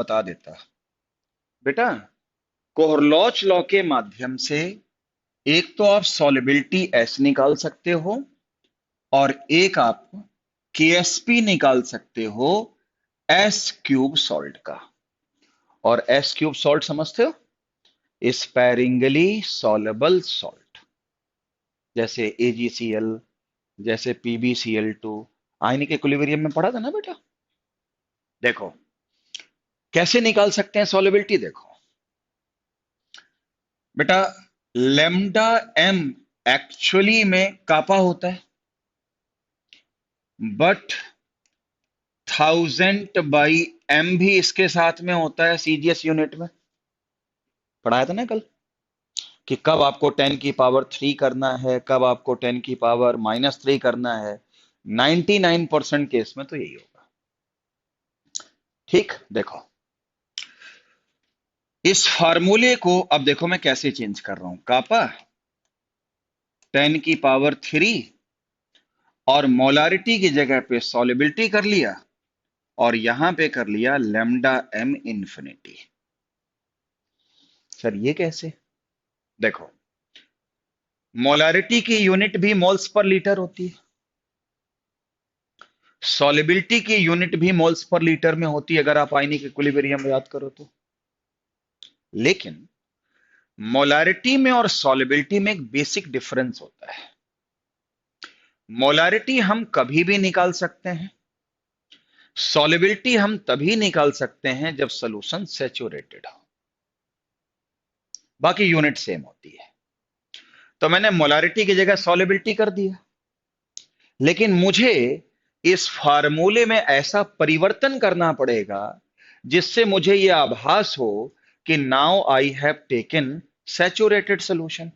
बता देता। बेटा, कोहरलॉच लॉ के माध्यम से एक तो आप सॉलिबिलिटी एस निकाल सकते हो और एक आप केएसपी निकाल सकते हो एस क्यूब सॉल्ट का। और एस क्यूब सॉल्ट समझते हो? स्पैरिंगली सॉलेबल सॉल्ट, जैसे एजीसीएल, जैसे PbCl2। आयनिक इक्विलिब्रियम में पढ़ा था ना बेटा। देखो कैसे निकाल सकते हैं सॉलिबिलिटी, देखो बेटा, लेमडा एम एक्चुअली में कापा होता है, बट 1000/m भी इसके साथ में होता है सीजीएस यूनिट में। पढ़ाया था ना कल कि कब आपको 10 की पावर 3 करना है, कब आपको 10 की पावर -3 करना है। 99% केस में तो यही होगा। ठीक, देखो इस फार्मूले को अब देखो मैं कैसे चेंज कर रहा हूं। कापा 10 की पावर 3 और मोलारिटी की जगह पे सॉलिबिलिटी कर लिया और यहां पे कर लिया लेमडा एम इंफिनिटी। सर ये कैसे? देखो, मोलारिटी की यूनिट भी मोल्स पर लीटर होती है, सॉलिबिलिटी की यूनिट भी मोल्स पर लीटर में होती है, अगर आप आयनिक इक्विलिब्रियम याद करो तो। लेकिन मोलारिटी में और सॉलिबिलिटी में एक बेसिक डिफरेंस होता है। मोलारिटी हम कभी भी निकाल सकते हैं, सॉलिबिलिटी हम तभी निकाल सकते हैं जब सॉल्यूशन सैचुरेटेड हो, बाकी यूनिट सेम होती है। तो मैंने मोलारिटी की जगह सॉलिबिलिटी कर दिया, लेकिन मुझे इस फार्मूले में ऐसा परिवर्तन करना पड़ेगा जिससे मुझे यह आभास हो कि now I have taken saturated solution.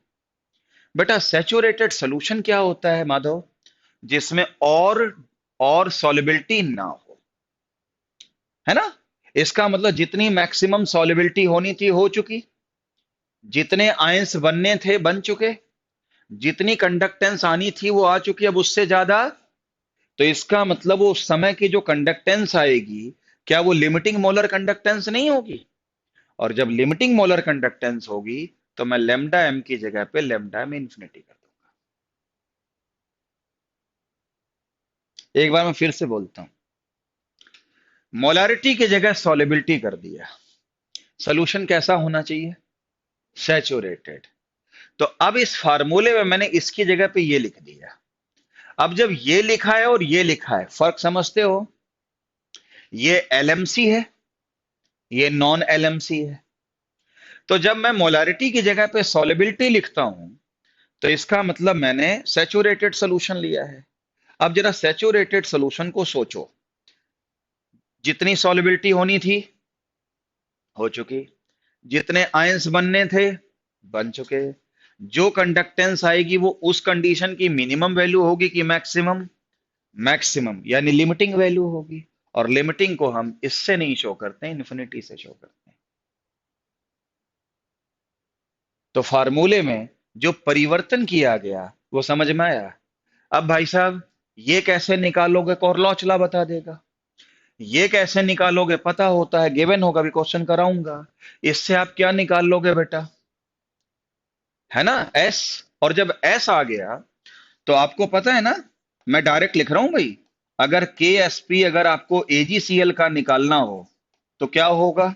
बेटा सैचुरेटेड सॉल्यूशन क्या होता है माधव? जिसमें और सॉलिबिलिटी ना हो, है ना। इसका मतलब जितनी मैक्सिमम सॉलिबिलिटी होनी थी हो चुकी, जितने आयंस बनने थे बन चुके, जितनी कंडक्टेंस आनी थी वो आ चुकी, अब उससे ज्यादा। तो इसका मतलब वो उस समय की जो कंडक्टेंस आएगी, क्या वो लिमिटिंग मोलर कंडक्टेंस नहीं होगी? और जब लिमिटिंग मोलर कंडक्टेंस होगी तो मैं लेमडा एम की जगह पे लेमडा एम इंफिनिटी कर दूंगा। एक बार मैं फिर से बोलता हूं, मोलारिटी की जगह सॉलिबिलिटी कर दिया, सोल्यूशन कैसा होना चाहिए? सैचुरेटेड। तो अब इस फार्मूले में मैंने इसकी जगह पे ये लिख दिया। अब जब ये लिखा है और ये लिखा है, फर्क समझते हो? ये एलएमसी है, ये नॉन एलएमसी है। तो जब मैं मोलारिटी की जगह पे सॉलिबिलिटी लिखता हूं तो इसका मतलब मैंने सैचुरेटेड सॉल्यूशन लिया है। अब जरा सैचुरेटेड सॉल्यूशन को सोचो, जितनी सॉलिबिलिटी होनी थी हो चुकी, जितने आयंस बनने थे बन चुके, जो कंडक्टेंस आएगी वो उस कंडीशन की मिनिमम वैल्यू होगी कि मैक्सिमम? मैक्सिमम यानी लिमिटिंग वैल्यू होगी। और लिमिटिंग को हम इससे नहीं शो करते हैं, इन्फिनिटी से शो करते हैं। तो फार्मूले में जो परिवर्तन किया गया वो समझ में आया? अब भाई साहब ये कैसे निकालोगे? कोरलॉचला बता देगा। ये कैसे निकालोगे? पता होता है, गिवन होगा, भी क्वेश्चन कराऊंगा। इससे आप क्या निकाल लोगे बेटा? है ना, एस। और जब एस आ गया तो आपको पता है ना, मैं डायरेक्ट लिख रहा हूं भाई। अगर के एस पी अगर आपको एजीसीएल का निकालना हो तो क्या होगा?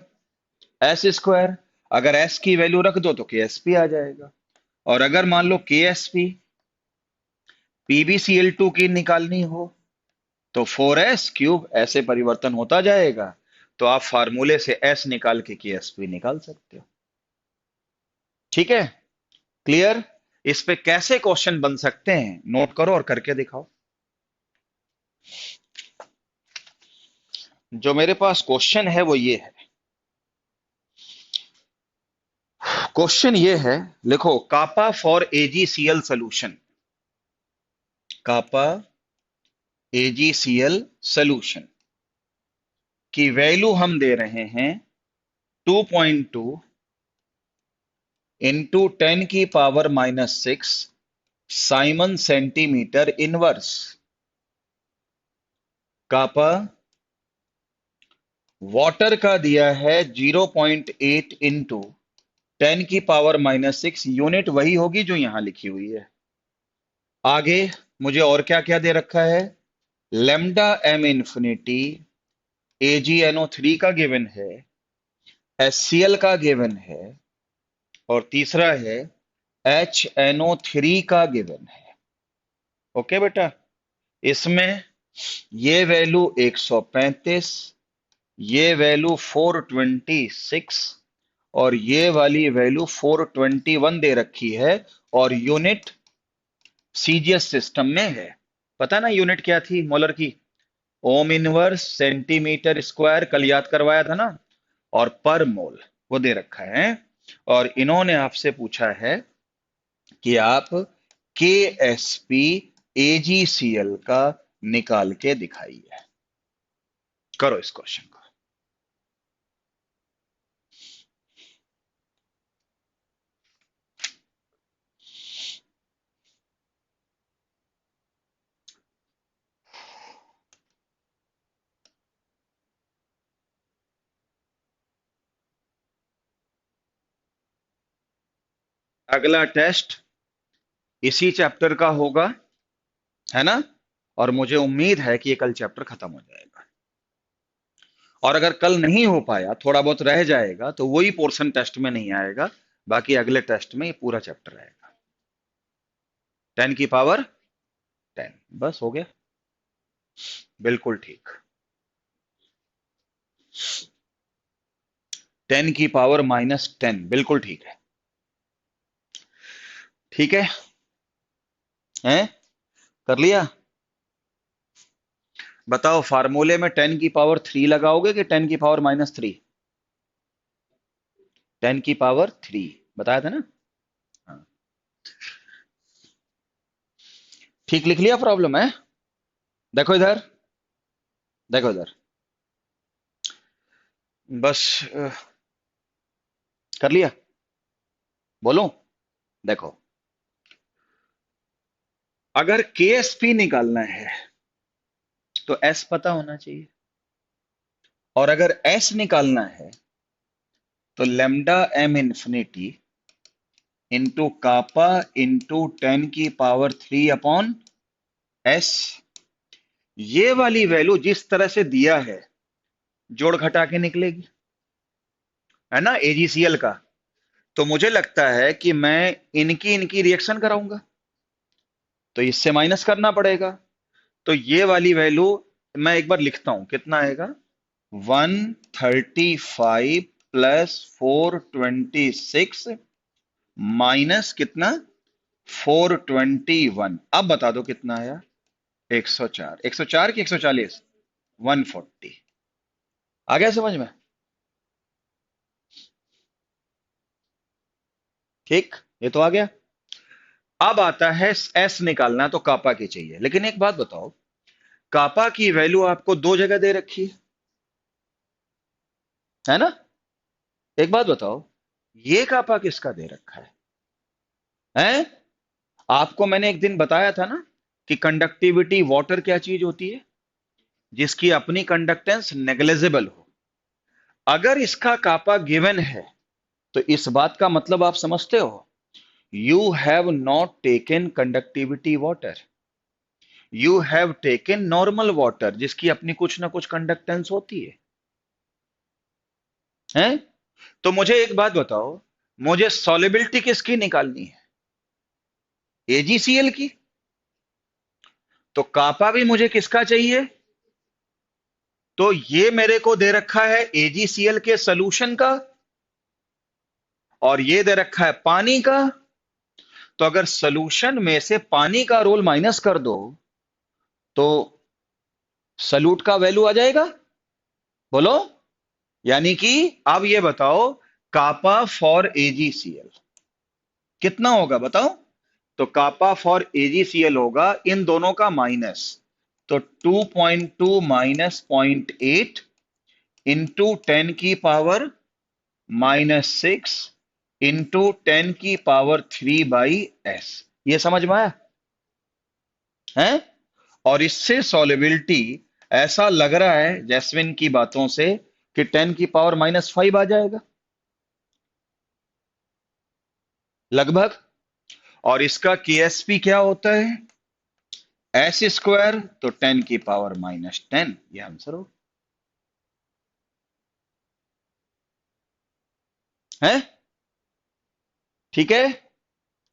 S square. अगर एस की वैल्यू रख दो तो के एस पी आ जाएगा। और अगर मान लो के एस पी PbCl2 की निकालनी हो तो 4s³ ऐसे परिवर्तन होता जाएगा। तो आप फार्मूले से s निकाल के KSP निकाल सकते हो। ठीक है, क्लियर? इस पे कैसे क्वेश्चन बन सकते हैं नोट करो और करके दिखाओ। जो मेरे पास क्वेश्चन है वो ये है। क्वेश्चन ये है, लिखो kappa for AgCl solution. Kappa AgCl solution की वैल्यू हम दे रहे हैं 2.2 into 10⁻⁻⁶ siemens centimetre inverse. Kappa water का दिया है 0.8 इंटू 10⁻⁻6 यूनिट, वही होगी जो यहां लिखी हुई है। आगे मुझे और क्या क्या दे रखा है, लेमडा एम इंफिनिटी AgNO3 का गिवन है, HCl का गिवन है, और तीसरा है HNO3 का गिवन है। ओके बेटा, इसमें ये वैल्यू 135, ये वैल्यू 426, और ये वाली वैल्यू 421 दे रखी है, और यूनिट सीजीएस सिस्टम में है। पता ना यूनिट क्या थी मोलर की, ओम इनवर्स सेंटीमीटर स्क्वायर, कल याद करवाया था ना, और पर मोल वो दे रखा है। और इन्होंने आपसे पूछा है कि आप के एस पी AgCl का निकाल के दिखाइए। करो इस क्वेश्चन को। अगला टेस्ट इसी चैप्टर का होगा, है ना, और मुझे उम्मीद है कि ये कल चैप्टर खत्म हो जाएगा। और अगर कल नहीं हो पाया, थोड़ा बहुत रह जाएगा, तो वही पोर्शन टेस्ट में नहीं आएगा, बाकी अगले टेस्ट में ये पूरा चैप्टर आएगा। 10⁻10, बस हो गया, बिल्कुल ठीक। 10⁻−10, बिल्कुल ठीक है। ठीक है, हैं, कर लिया। बताओ फार्मूले में 10⁻3 लगाओगे कि 10⁻−3? 10⁻3 बताया था ना। हाँ, ठीक लिख लिया प्रॉब्लम है। देखो इधर, देखो इधर, बस कर लिया, बोलो। देखो, अगर KSP निकालना है तो S पता होना चाहिए, और अगर S निकालना है तो lambda M infinity into kappa into 10⁻3/S। ये वाली वैल्यू जिस तरह से दिया है, जोड़ घटा के निकलेगी, है ना, AgCl का। तो मुझे लगता है कि मैं इनकी इनकी रिएक्शन कराऊंगा, तो इससे माइनस करना पड़ेगा। तो ये वाली वैल्यू मैं एक बार लिखता हूं, कितना आएगा, 135 प्लस 426 माइनस कितना, 421। अब बता दो कितना आया, 104। 104 की 140, 140। आ गया समझ में? ठीक, ये तो आ गया। अब आता है S निकालना, तो कापा की चाहिए। लेकिन एक बात बताओ, कापा की वैल्यू आपको दो जगह दे रखी है ना। एक बात बताओ, ये कापा किसका दे रखा है? आपको मैंने एक दिन बताया था ना कि कंडक्टिविटी वाटर क्या चीज होती है, जिसकी अपनी कंडक्टेंस नेग्लेजिबल हो। अगर इसका कापा गिवन है, तो इस बात का मतलब आप समझते हो, you have not taken conductivity water, you have taken normal water, जिसकी अपनी कुछ ना कुछ कंडक्टेंस होती है। तो मुझे एक बात बताओ, मुझे सॉलिबिलिटी किसकी निकालनी है, AgCl की। तो कापा भी मुझे किसका चाहिए, तो ये मेरे को दे रखा है AgCl के सॉल्यूशन का, और ये दे रखा है पानी का। तो अगर सॉल्यूशन में से पानी का रोल माइनस कर दो, तो सल्यूट का वैल्यू आ जाएगा, बोलो। यानी कि अब ये बताओ, कापा फॉर AgCl कितना होगा बताओ। तो कापा फॉर AgCl होगा इन दोनों का माइनस, तो 2.2 माइनस 0.8 इंटू 10⁻⁻6 इंटू 10⁻3/S। ये समझ में आया है? और इससे सॉलिबिलिटी, ऐसा लग रहा है जैस्मिन की बातों से, कि 10⁻⁻5 आ जाएगा लगभग। और इसका केएसपी क्या होता है? एस स्क्वायर, तो 10⁻⁻10, ये आंसर हो है। ठीक है।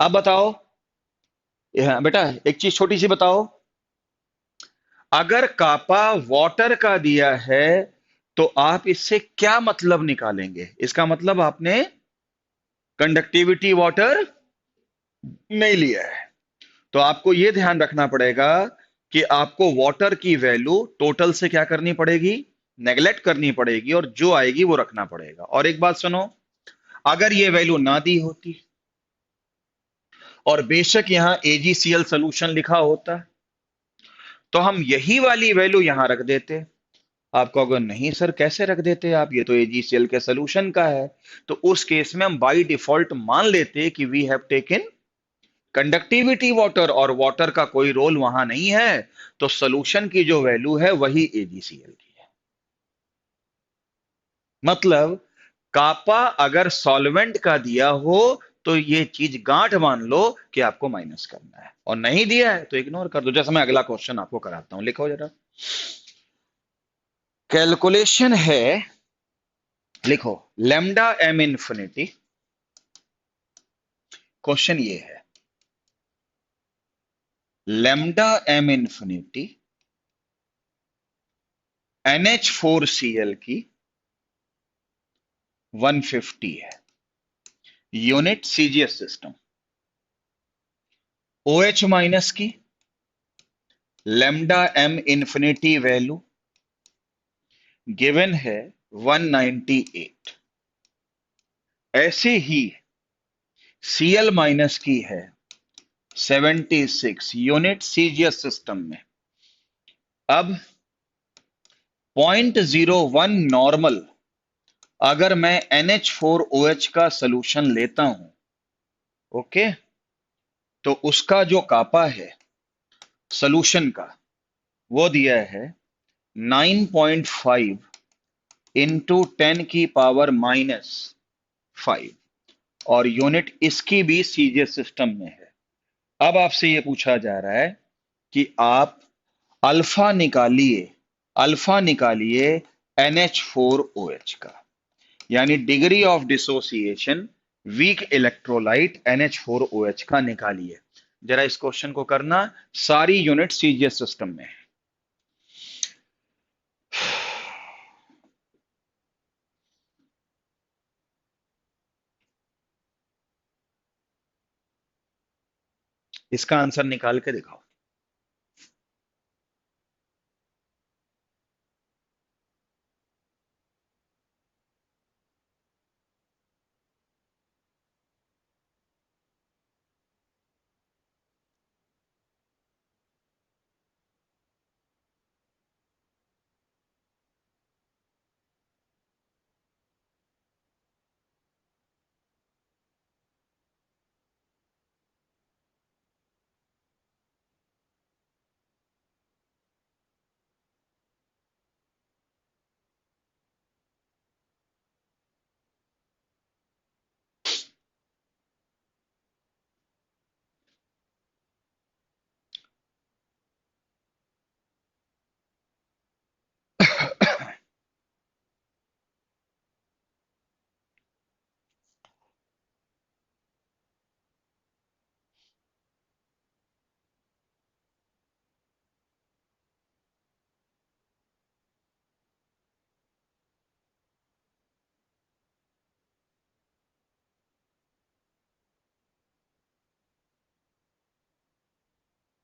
अब बताओ, हाँ, बेटा एक चीज छोटी सी बताओ। अगर कापा वाटर का दिया है तो आप इससे क्या मतलब निकालेंगे? इसका मतलब आपने कंडक्टिविटी वाटर नहीं लिया है। तो आपको यह ध्यान रखना पड़ेगा कि आपको वाटर की वैल्यू टोटल से क्या करनी पड़ेगी? नेगलेक्ट करनी पड़ेगी, और जो आएगी वो रखना पड़ेगा। और एक बात सुनो, अगर ये वैल्यू ना दी होती और बेशक यहां एजीसीएल सोल्यूशन लिखा होता, तो हम यही वाली वैल्यू यहां रख देते। आप कहोगे नहीं सर कैसे रख देते आप, ये तो एजीसीएल के सोल्यूशन का है। तो उस केस में हम बाय डिफॉल्ट मान लेते कि we have taken conductivity water, और वाटर का कोई रोल वहां नहीं है। तो सोल्यूशन की जो वैल्यू है वही एजीसीएल की है। मतलब कापा अगर सॉल्वेंट का दिया हो तो ये चीज गांठ मान लो कि आपको माइनस करना है, और नहीं दिया है तो इग्नोर कर दो। जैसे मैं अगला क्वेश्चन आपको कराता हूं, लिखो जरा। कैलकुलेशन है, लिखो, लेमडा एम इंफिनिटी। क्वेश्चन ये है, लेमडा एम इंफिनिटी NH4Cl की 150 है, unit CGS system. OH minus की lambda M infinity value given है 198। ऐसे ही Cl माइनस की है 76 यूनिट सीजीएस सिस्टम में। अब 0.01 नॉर्मल अगर मैं NH4OH का सोल्यूशन लेता हूं, ओके, तो उसका जो कापा है सोल्यूशन का, वो दिया है 9.5 इंटू 10⁻⁻5, और यूनिट इसकी भी सीजीएस सिस्टम में है। अब आपसे यह पूछा जा रहा है कि आप अल्फा निकालिए, अल्फा निकालिए NH4OH का, यानी degree of dissociation weak electrolyte NH4OH का निकालिए। जरा इस क्वेश्चन को करना, सारी यूनिट सीजीएस सिस्टम में है। इसका आंसर निकाल के दिखाओ।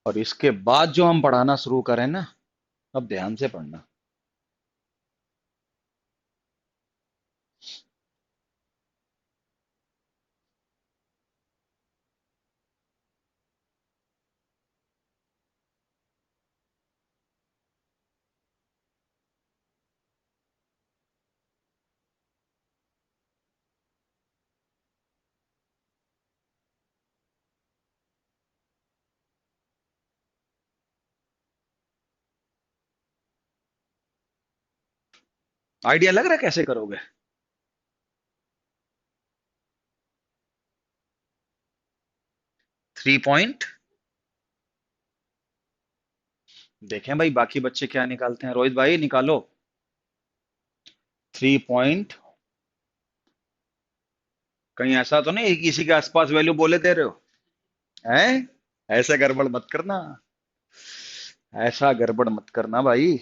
और इसके बाद जो हम पढ़ाना शुरू करें ना, अब ध्यान से पढ़ना। आइडिया लग रहा है कैसे करोगे? थ्री पॉइंट, देखें भाई बाकी बच्चे क्या निकालते हैं। रोहित भाई निकालो। 3 पॉइंट, कहीं ऐसा तो नहीं किसी के आसपास वैल्यू बोले दे रहे हो? हैं? ऐसे गड़बड़ मत करना, ऐसा गड़बड़ मत करना भाई।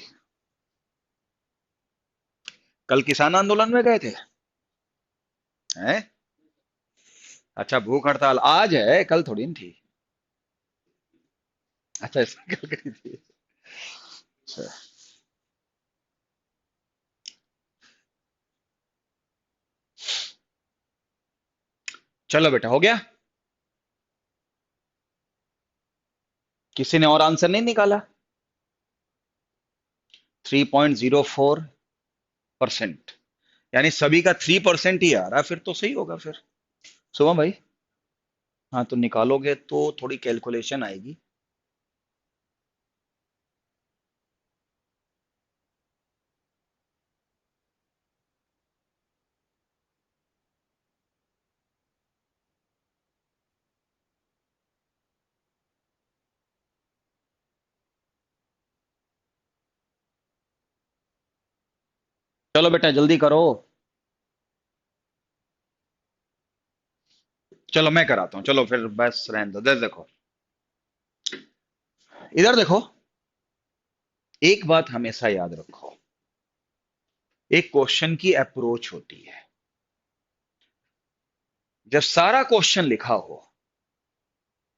कल किसान आंदोलन में गए थे? हैं? अच्छा, भूख हड़ताल आज है, कल थोड़ी न थी। अच्छा, इसने कल करी थी। अच्छा, चलो बेटा, हो गया। किसी ने और आंसर नहीं निकाला? 3.04%, यानी सभी का 3% ही आ रहा है, फिर तो सही होगा फिर। सुबह भाई, हाँ तो निकालोगे तो थोड़ी कैलकुलेशन आएगी। चलो बेटा जल्दी करो। चलो मैं कराता हूँ, चलो फिर बस रहने दो। इधर देखो, इधर देखो। एक बात हमेशा याद रखो, एक क्वेश्चन की अप्रोच होती है। जब सारा क्वेश्चन लिखा हो,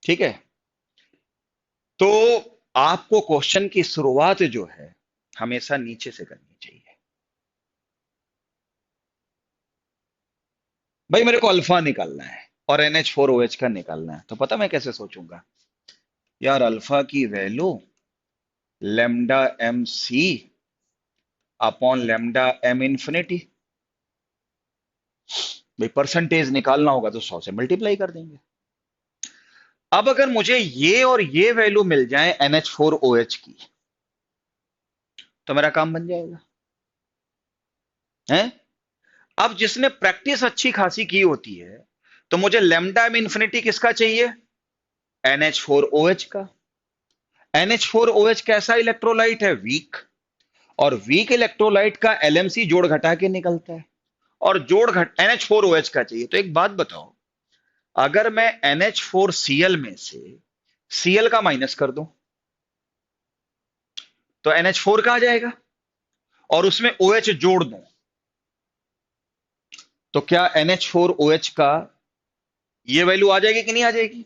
ठीक है, तो आपको क्वेश्चन की शुरुआत जो है हमेशा नीचे से करनी चाहिए। भाई मेरे को अल्फा निकालना है और NH4OH का निकालना है, तो पता मैं कैसे सोचूंगा? यार अल्फा की value lambda m c upon lambda M infinity. भाई परसेंटेज निकालना होगा तो 100 से मल्टीप्लाई कर देंगे। अब अगर मुझे ये और ये वैल्यू मिल जाए NH4OH की, तो मेरा काम बन जाएगा। हैं? अब जिसने प्रैक्टिस अच्छी खासी की होती है, तो मुझे लेमडा एम इंफिनिटी किसका चाहिए? NH4OH का। NH4OH कैसा इलेक्ट्रोलाइट है? वीक। और वीक इलेक्ट्रोलाइट का LMC जोड़ घटा के निकलता है, और जोड़ घट NH4OH का चाहिए। तो एक बात बताओ, अगर मैं NH4Cl में से Cl का माइनस कर दूं, तो NH4 का आ जाएगा, और उसमें OH जोड़ दूं, तो क्या NH4OH का ये वैल्यू आ जाएगी कि नहीं आ जाएगी?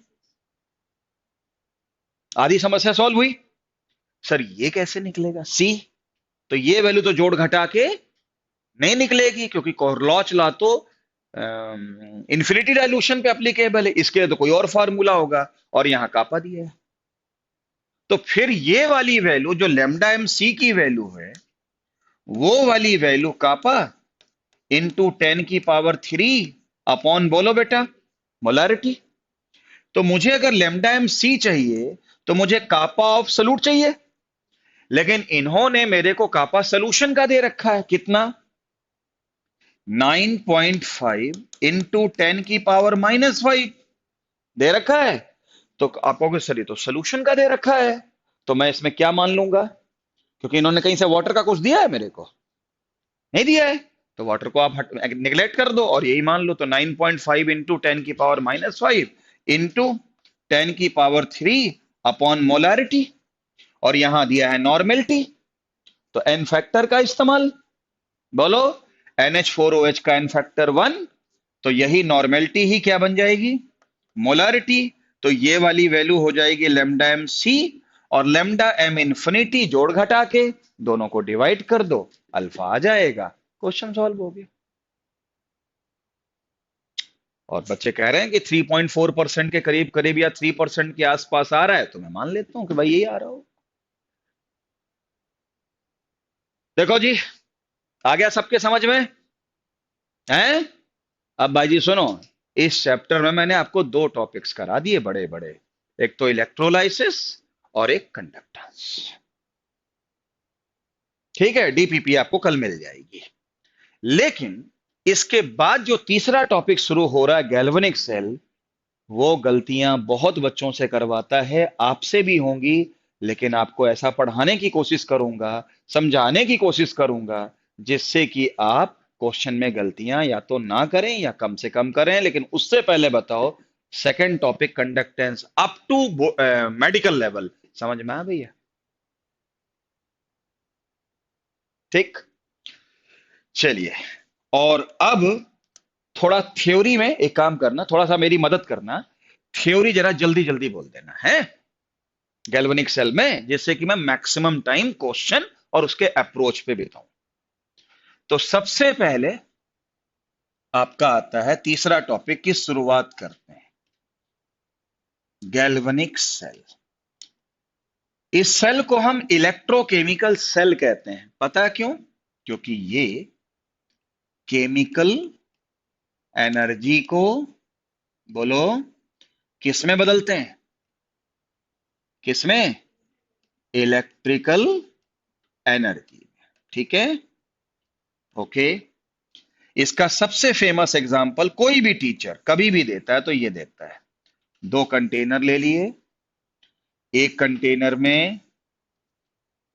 आधी समस्या सॉल्व हुई। सर ये कैसे निकलेगा? सी, तो ये वैल्यू तो जोड़ घटा के नहीं निकलेगी, क्योंकि कोरलॉच लॉ तो इंफिनिटी डायल्यूशन पे एप्लीकेबल है, इसके लिए तो कोई और फार्मूला होगा, और यहां कापा दिया है। तो फिर ये वाली वैल्यू जो लेमडा एम सी की वैल्यू है, वो वाली वैल्यू कापा इंटू 10⁻³ अपॉन, बोलो बेटा, मोलारिटी। तो मुझे अगर लेमडा एम सी चाहिए, तो मुझे कापा ऑफ सल्यूट चाहिए। लेकिन इन्होंने मेरे को कापा सोल्यूशन का दे रखा है, कितना? 9.5 इंटू 10⁻⁻5 दे रखा है। तो आप कहोगे सर ये तो सोल्यूशन का दे रखा है, तो मैं इसमें क्या मान लूंगा? क्योंकि इन्होंने कहीं से वाटर का कुछ दिया है मेरे को? नहीं दिया है। तो वाटर को आप निगलेक्ट कर दो और यही मान लो। तो 9.5 इंटू 10⁻⁻5 इंटू 10⁻³ अपॉन मोलारिटी, और यहां दिया है नॉर्मेलिटी, तो एन फैक्टर का इस्तेमाल, बोलो, NH4OH का एन फैक्टर 1, तो यही नॉर्मेलिटी ही क्या बन जाएगी? मोलारिटी। तो ये वाली वैल्यू हो जाएगी लेमडा एम सी, और लेमडा एम इंफिनिटी जोड़ घटा के दोनों को डिवाइड कर दो, अल्फा आ जाएगा। क्वेश्चन सॉल्व हो गया। और बच्चे कह रहे हैं कि 3.4% के करीब करीब या 3% के आसपास आ रहा है, तो मैं मान लेता हूं कि भाई यही आ रहा हो। देखो जी, आ गया सबके समझ में? हैं? अब भाई जी सुनो, इस चैप्टर में मैंने आपको दो टॉपिक्स करा दिए बड़े बड़े, एक तो इलेक्ट्रोलाइसिस और एक कंडक्टेंस। ठीक है, DPP आपको कल मिल जाएगी। लेकिन इसके बाद जो तीसरा टॉपिक शुरू हो रहा है गैल्वेनिक सेल, वो गलतियां बहुत बच्चों से करवाता है, आपसे भी होंगी। लेकिन आपको ऐसा पढ़ाने की कोशिश करूंगा, समझाने की कोशिश करूंगा, जिससे कि आप क्वेश्चन में गलतियां या तो ना करें या कम से कम करें। लेकिन उससे पहले बताओ, second topic conductance up to medical level, समझ में आ भैया? ठीक, चलिए। और अब थोड़ा थ्योरी में एक काम करना, थोड़ा सा मेरी मदद करना, थ्योरी जरा जल्दी जल्दी बोल देना है गैल्वेनिक सेल में, जिससे कि मैं मैक्सिमम टाइम क्वेश्चन और उसके अप्रोच पे बिताऊं। तो सबसे पहले आपका आता है तीसरा टॉपिक की शुरुआत करते हैं, गैल्वेनिक सेल। इस सेल को हम इलेक्ट्रोकेमिकल सेल कहते हैं, पता है क्यों? क्योंकि ये केमिकल एनर्जी को, बोलो, किसमें बदलते हैं? किसमें? Electrical energy. ठीक है, ओके। इसका सबसे फेमस एग्जांपल कोई भी टीचर कभी भी देता है तो ये देता है। दो कंटेनर ले लिए, एक कंटेनर में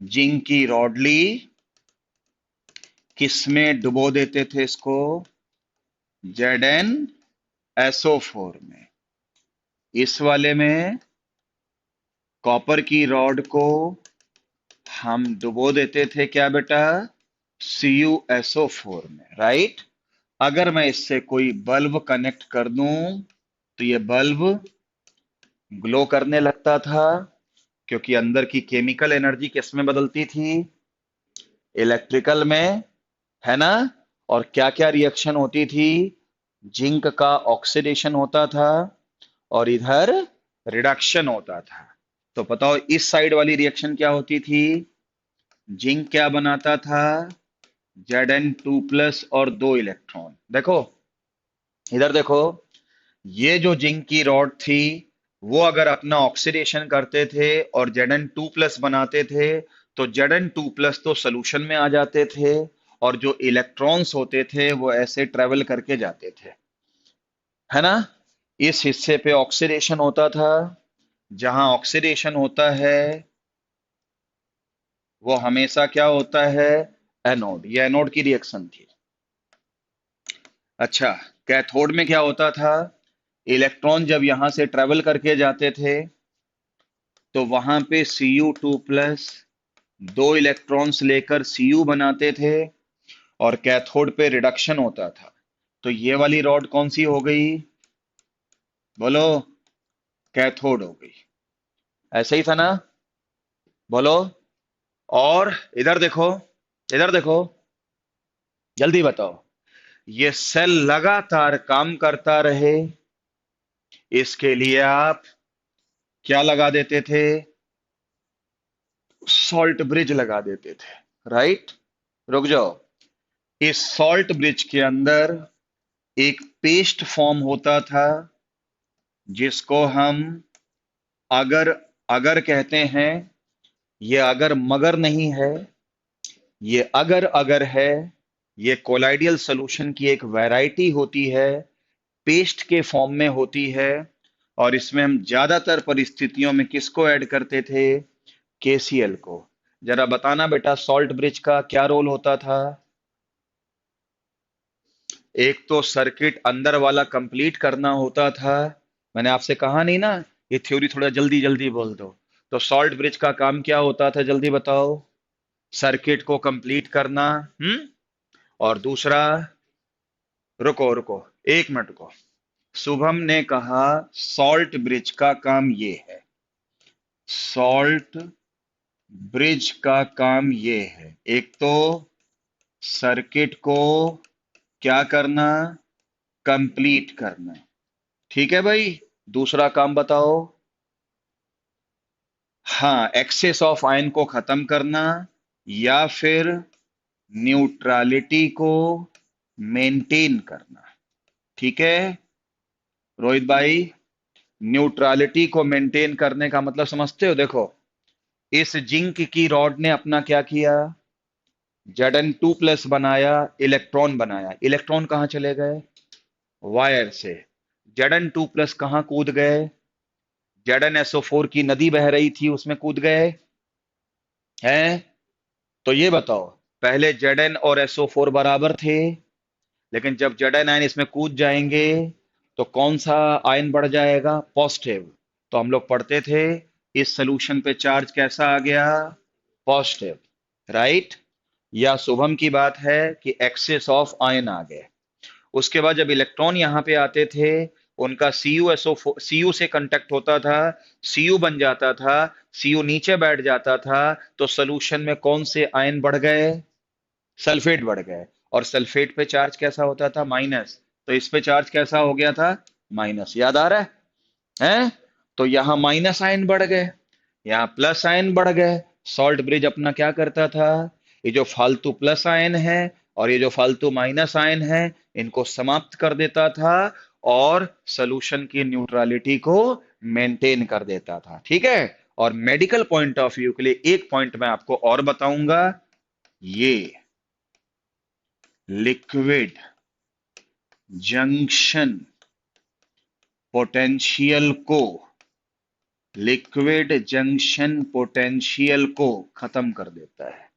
जिंक की रॉड ली, किसमें डुबो देते थे इसको? ZnSO4 में। इस वाले में कॉपर की रॉड को हम डुबो देते थे क्या बेटा? CuSO4 में, राइट। अगर मैं इससे कोई बल्ब कनेक्ट कर दूं तो ये बल्ब ग्लो करने लगता था, क्योंकि अंदर की केमिकल एनर्जी किस में बदलती थी? इलेक्ट्रिकल में, है ना। और क्या क्या रिएक्शन होती थी? जिंक का ऑक्सीडेशन होता था और इधर रिडक्शन होता था। तो बताओ इस साइड वाली रिएक्शन क्या होती थी? जिंक क्या बनाता था? Zn2+ और दो इलेक्ट्रॉन। देखो, इधर देखो, ये जो जिंक की रॉड थी, वो अगर अपना ऑक्सीडेशन करते थे और Zn2+ बनाते थे, तो Zn2+ तो सोल्यूशन में आ जाते थे, और जो इलेक्ट्रॉन्स होते थे वो ऐसे ट्रेवल करके जाते थे, है ना। इस हिस्से पे ऑक्सीडेशन होता था। जहां ऑक्सीडेशन होता है वो हमेशा क्या होता है? एनोड। ये एनोड की रिएक्शन थी। अच्छा, कैथोड में क्या होता था? इलेक्ट्रॉन जब यहां से ट्रेवल करके जाते थे तो वहां पे Cu2+ दो इलेक्ट्रॉन्स लेकर Cu बनाते थे, और कैथोड पे रिडक्शन होता था। तो ये वाली रॉड कौन सी हो गई? बोलो, कैथोड हो गई। ऐसे ही था ना? बोलो। और इधर देखो, इधर देखो, जल्दी बताओ। ये सेल लगातार काम करता रहे, इसके लिए आप क्या लगा देते थे? सॉल्ट ब्रिज लगा देते थे, राइट। रुक जाओ, इस सॉल्ट ब्रिज के अंदर एक पेस्ट फॉर्म होता था, जिसको हम अगर अगर कहते हैं। ये अगर मगर नहीं है, ये अगर अगर है। ये कोलाइडियल सॉल्यूशन की एक वैरायटी होती है, पेस्ट के फॉर्म में होती है। और इसमें हम ज्यादातर परिस्थितियों में किसको ऐड करते थे? KCl को। जरा बताना बेटा, सॉल्ट ब्रिज का क्या रोल होता था? एक तो सर्किट अंदर वाला कंप्लीट करना होता था। मैंने आपसे कहा नहीं ना, ये थ्योरी थोड़ा जल्दी जल्दी बोल दो। तो सॉल्ट ब्रिज का काम क्या होता था, जल्दी बताओ? सर्किट को कंप्लीट करना। और दूसरा, रुको रुको, एक मिनट को। शुभम ने कहा सॉल्ट ब्रिज का काम ये है, सॉल्ट ब्रिज का काम ये है, एक तो सर्किट को क्या करना? कंप्लीट करना। ठीक है भाई। दूसरा काम बताओ। हाँ, एक्सेस ऑफ आयन को खत्म करना, या फिर न्यूट्रलिटी को मेंटेन करना। ठीक है रोहित भाई, न्यूट्रलिटी को मेंटेन करने का मतलब समझते हो? देखो, इस जिंक की रॉड ने अपना क्या किया? Zn2+ बनाया, इलेक्ट्रॉन बनाया, इलेक्ट्रॉन कहाँ चले गए? वायर से। Zn2+ कहाँ कूद गए? ZnSO4 की नदी बह रही थी उसमें कूद गए हैं। तो ये बताओ, पहले Zn और SO4 बराबर थे, लेकिन जब Zn आयन इसमें कूद जाएंगे तो कौन सा आयन बढ़ जाएगा? पॉजिटिव। तो हम लोग पढ़ते थे, इस सोल्यूशन पे चार्ज कैसा आ गया? Positive, right? या शुभम की बात है कि एक्सेस ऑफ आयन आ गए। उसके बाद जब इलेक्ट्रॉन यहाँ पे आते थे, उनका Cu से कांटेक्ट होता था, Cu बन जाता था, Cu नीचे बैठ जाता था, तो सोल्यूशन में कौन से आयन बढ़ गए? सल्फेट बढ़ गए। और सल्फेट पे चार्ज कैसा होता था? माइनस। तो इस पे चार्ज कैसा हो गया था? माइनस। याद आ रहा है? तो यहाँ माइनस आयन बढ़ गए, यहाँ प्लस आयन बढ़ गए। सॉल्ट ब्रिज अपना क्या करता था? ये जो फालतू प्लस आयन है और ये जो फालतू माइनस आयन है, इनको समाप्त कर देता था और सॉल्यूशन की न्यूट्रलिटी को मेंटेन कर देता था। ठीक है। और मेडिकल पॉइंट ऑफ व्यू के लिए एक पॉइंट मैं आपको और बताऊंगा, ये लिक्विड जंक्शन पोटेंशियल को, लिक्विड जंक्शन पोटेंशियल को खत्म कर देता है।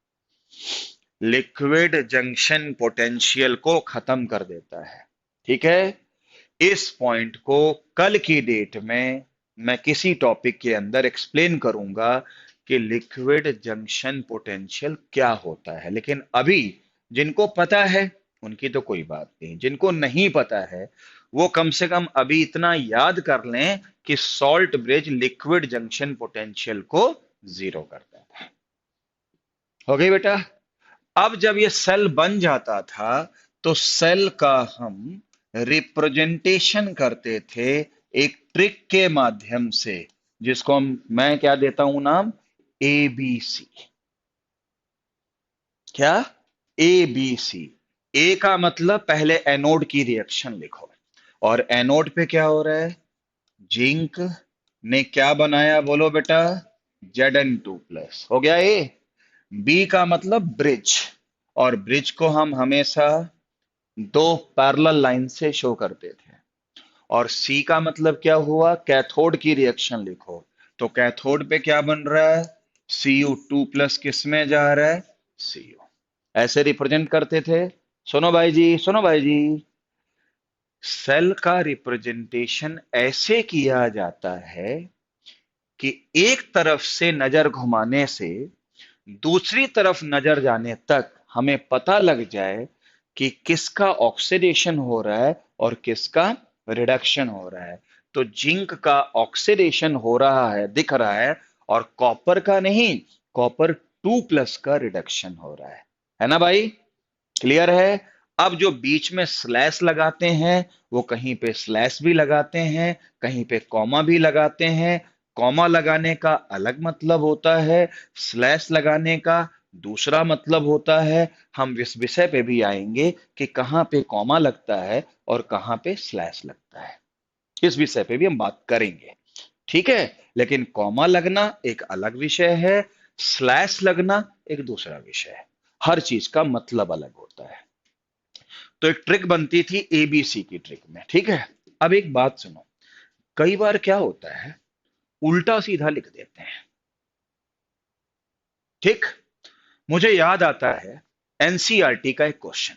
लिक्विड जंक्शन पोटेंशियल को खत्म कर देता है। ठीक है। इस पॉइंट को कल की डेट में मैं किसी टॉपिक के अंदर एक्सप्लेन करूंगा कि लिक्विड जंक्शन पोटेंशियल क्या होता है। लेकिन अभी जिनको पता है उनकी तो कोई बात नहीं, जिनको नहीं पता है वो कम से कम अभी इतना याद कर लें कि salt bridge liquid junction potential को जीरो करता है। हो गई बेटा? अब जब ये सेल बन जाता था तो सेल का हम रिप्रेजेंटेशन करते थे एक ट्रिक के माध्यम से, जिसको मैं क्या देता हूं नाम? ABC। क्या? ABC। ए का मतलब पहले एनोड की रिएक्शन लिखो, और एनोड पे क्या हो रहा है? जिंक ने क्या बनाया बोलो बेटा? Zn2+ हो गया ए। बी का मतलब ब्रिज, और ब्रिज को हम हमेशा दो पैरेलल लाइन से शो करते थे। और सी का मतलब क्या हुआ? कैथोड की रिएक्शन लिखो। तो कैथोड पे क्या बन रहा है? Cu2+ किस में जा रहा है? Cu। ऐसे रिप्रेजेंट करते थे। सुनो भाई जी, सुनो भाई जी, सेल का रिप्रेजेंटेशन ऐसे किया जाता है कि एक तरफ से नजर घुमाने से दूसरी तरफ नजर जाने तक हमें पता लग जाए कि किसका ऑक्सीडेशन हो रहा है और किसका रिडक्शन हो रहा है। तो जिंक का ऑक्सीडेशन हो रहा है, दिख रहा है, और कॉपर का नहीं, Copper 2+ का रिडक्शन हो रहा है ना भाई? क्लियर है? अब जो बीच में स्लैश लगाते हैं वो कहीं पे स्लैश भी लगाते हैं, कहीं पे कॉमा भी लगाते हैं। कॉमा लगाने का अलग मतलब होता है, स्लैश लगाने का दूसरा मतलब होता है। हम इस विषय पे भी आएंगे कि कहाँ पे कॉमा लगता है और कहाँ पे स्लैश लगता है। इस विषय पे भी हम बात करेंगे। ठीक है। लेकिन कॉमा लगना एक अलग विषय है, स्लैश लगना एक दूसरा विषय है। हर चीज का मतलब अलग होता है। तो एक ट्रिक बनती थी ABC की ट्रिक में। ठीक है। अब एक बात सुनो, कई बार क्या होता है, उल्टा सीधा लिख देते हैं। ठीक। मुझे याद आता है एनसीईआरटी का एक क्वेश्चन,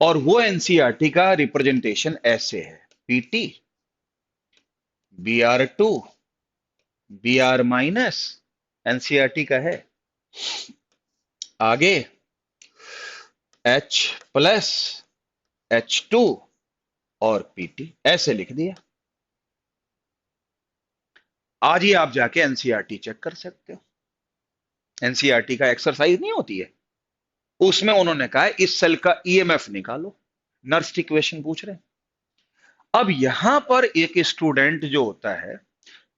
और वो एनसीईआरटी का रिप्रेजेंटेशन ऐसे है: PT, Br2, Br-, एनसीईआरटी का है। आगे H+, H2 और PT, ऐसे लिख दिया। आज ही आप जाके एनसीईआरटी चेक कर सकते हो। एनसीईआरटी का एक्सरसाइज नहीं होती है, उसमें उन्होंने कहा है इस सेल का ईएमएफ निकालो। नर्स इक्वेशन पूछ रहे हैं। अब यहां पर एक स्टूडेंट जो होता है,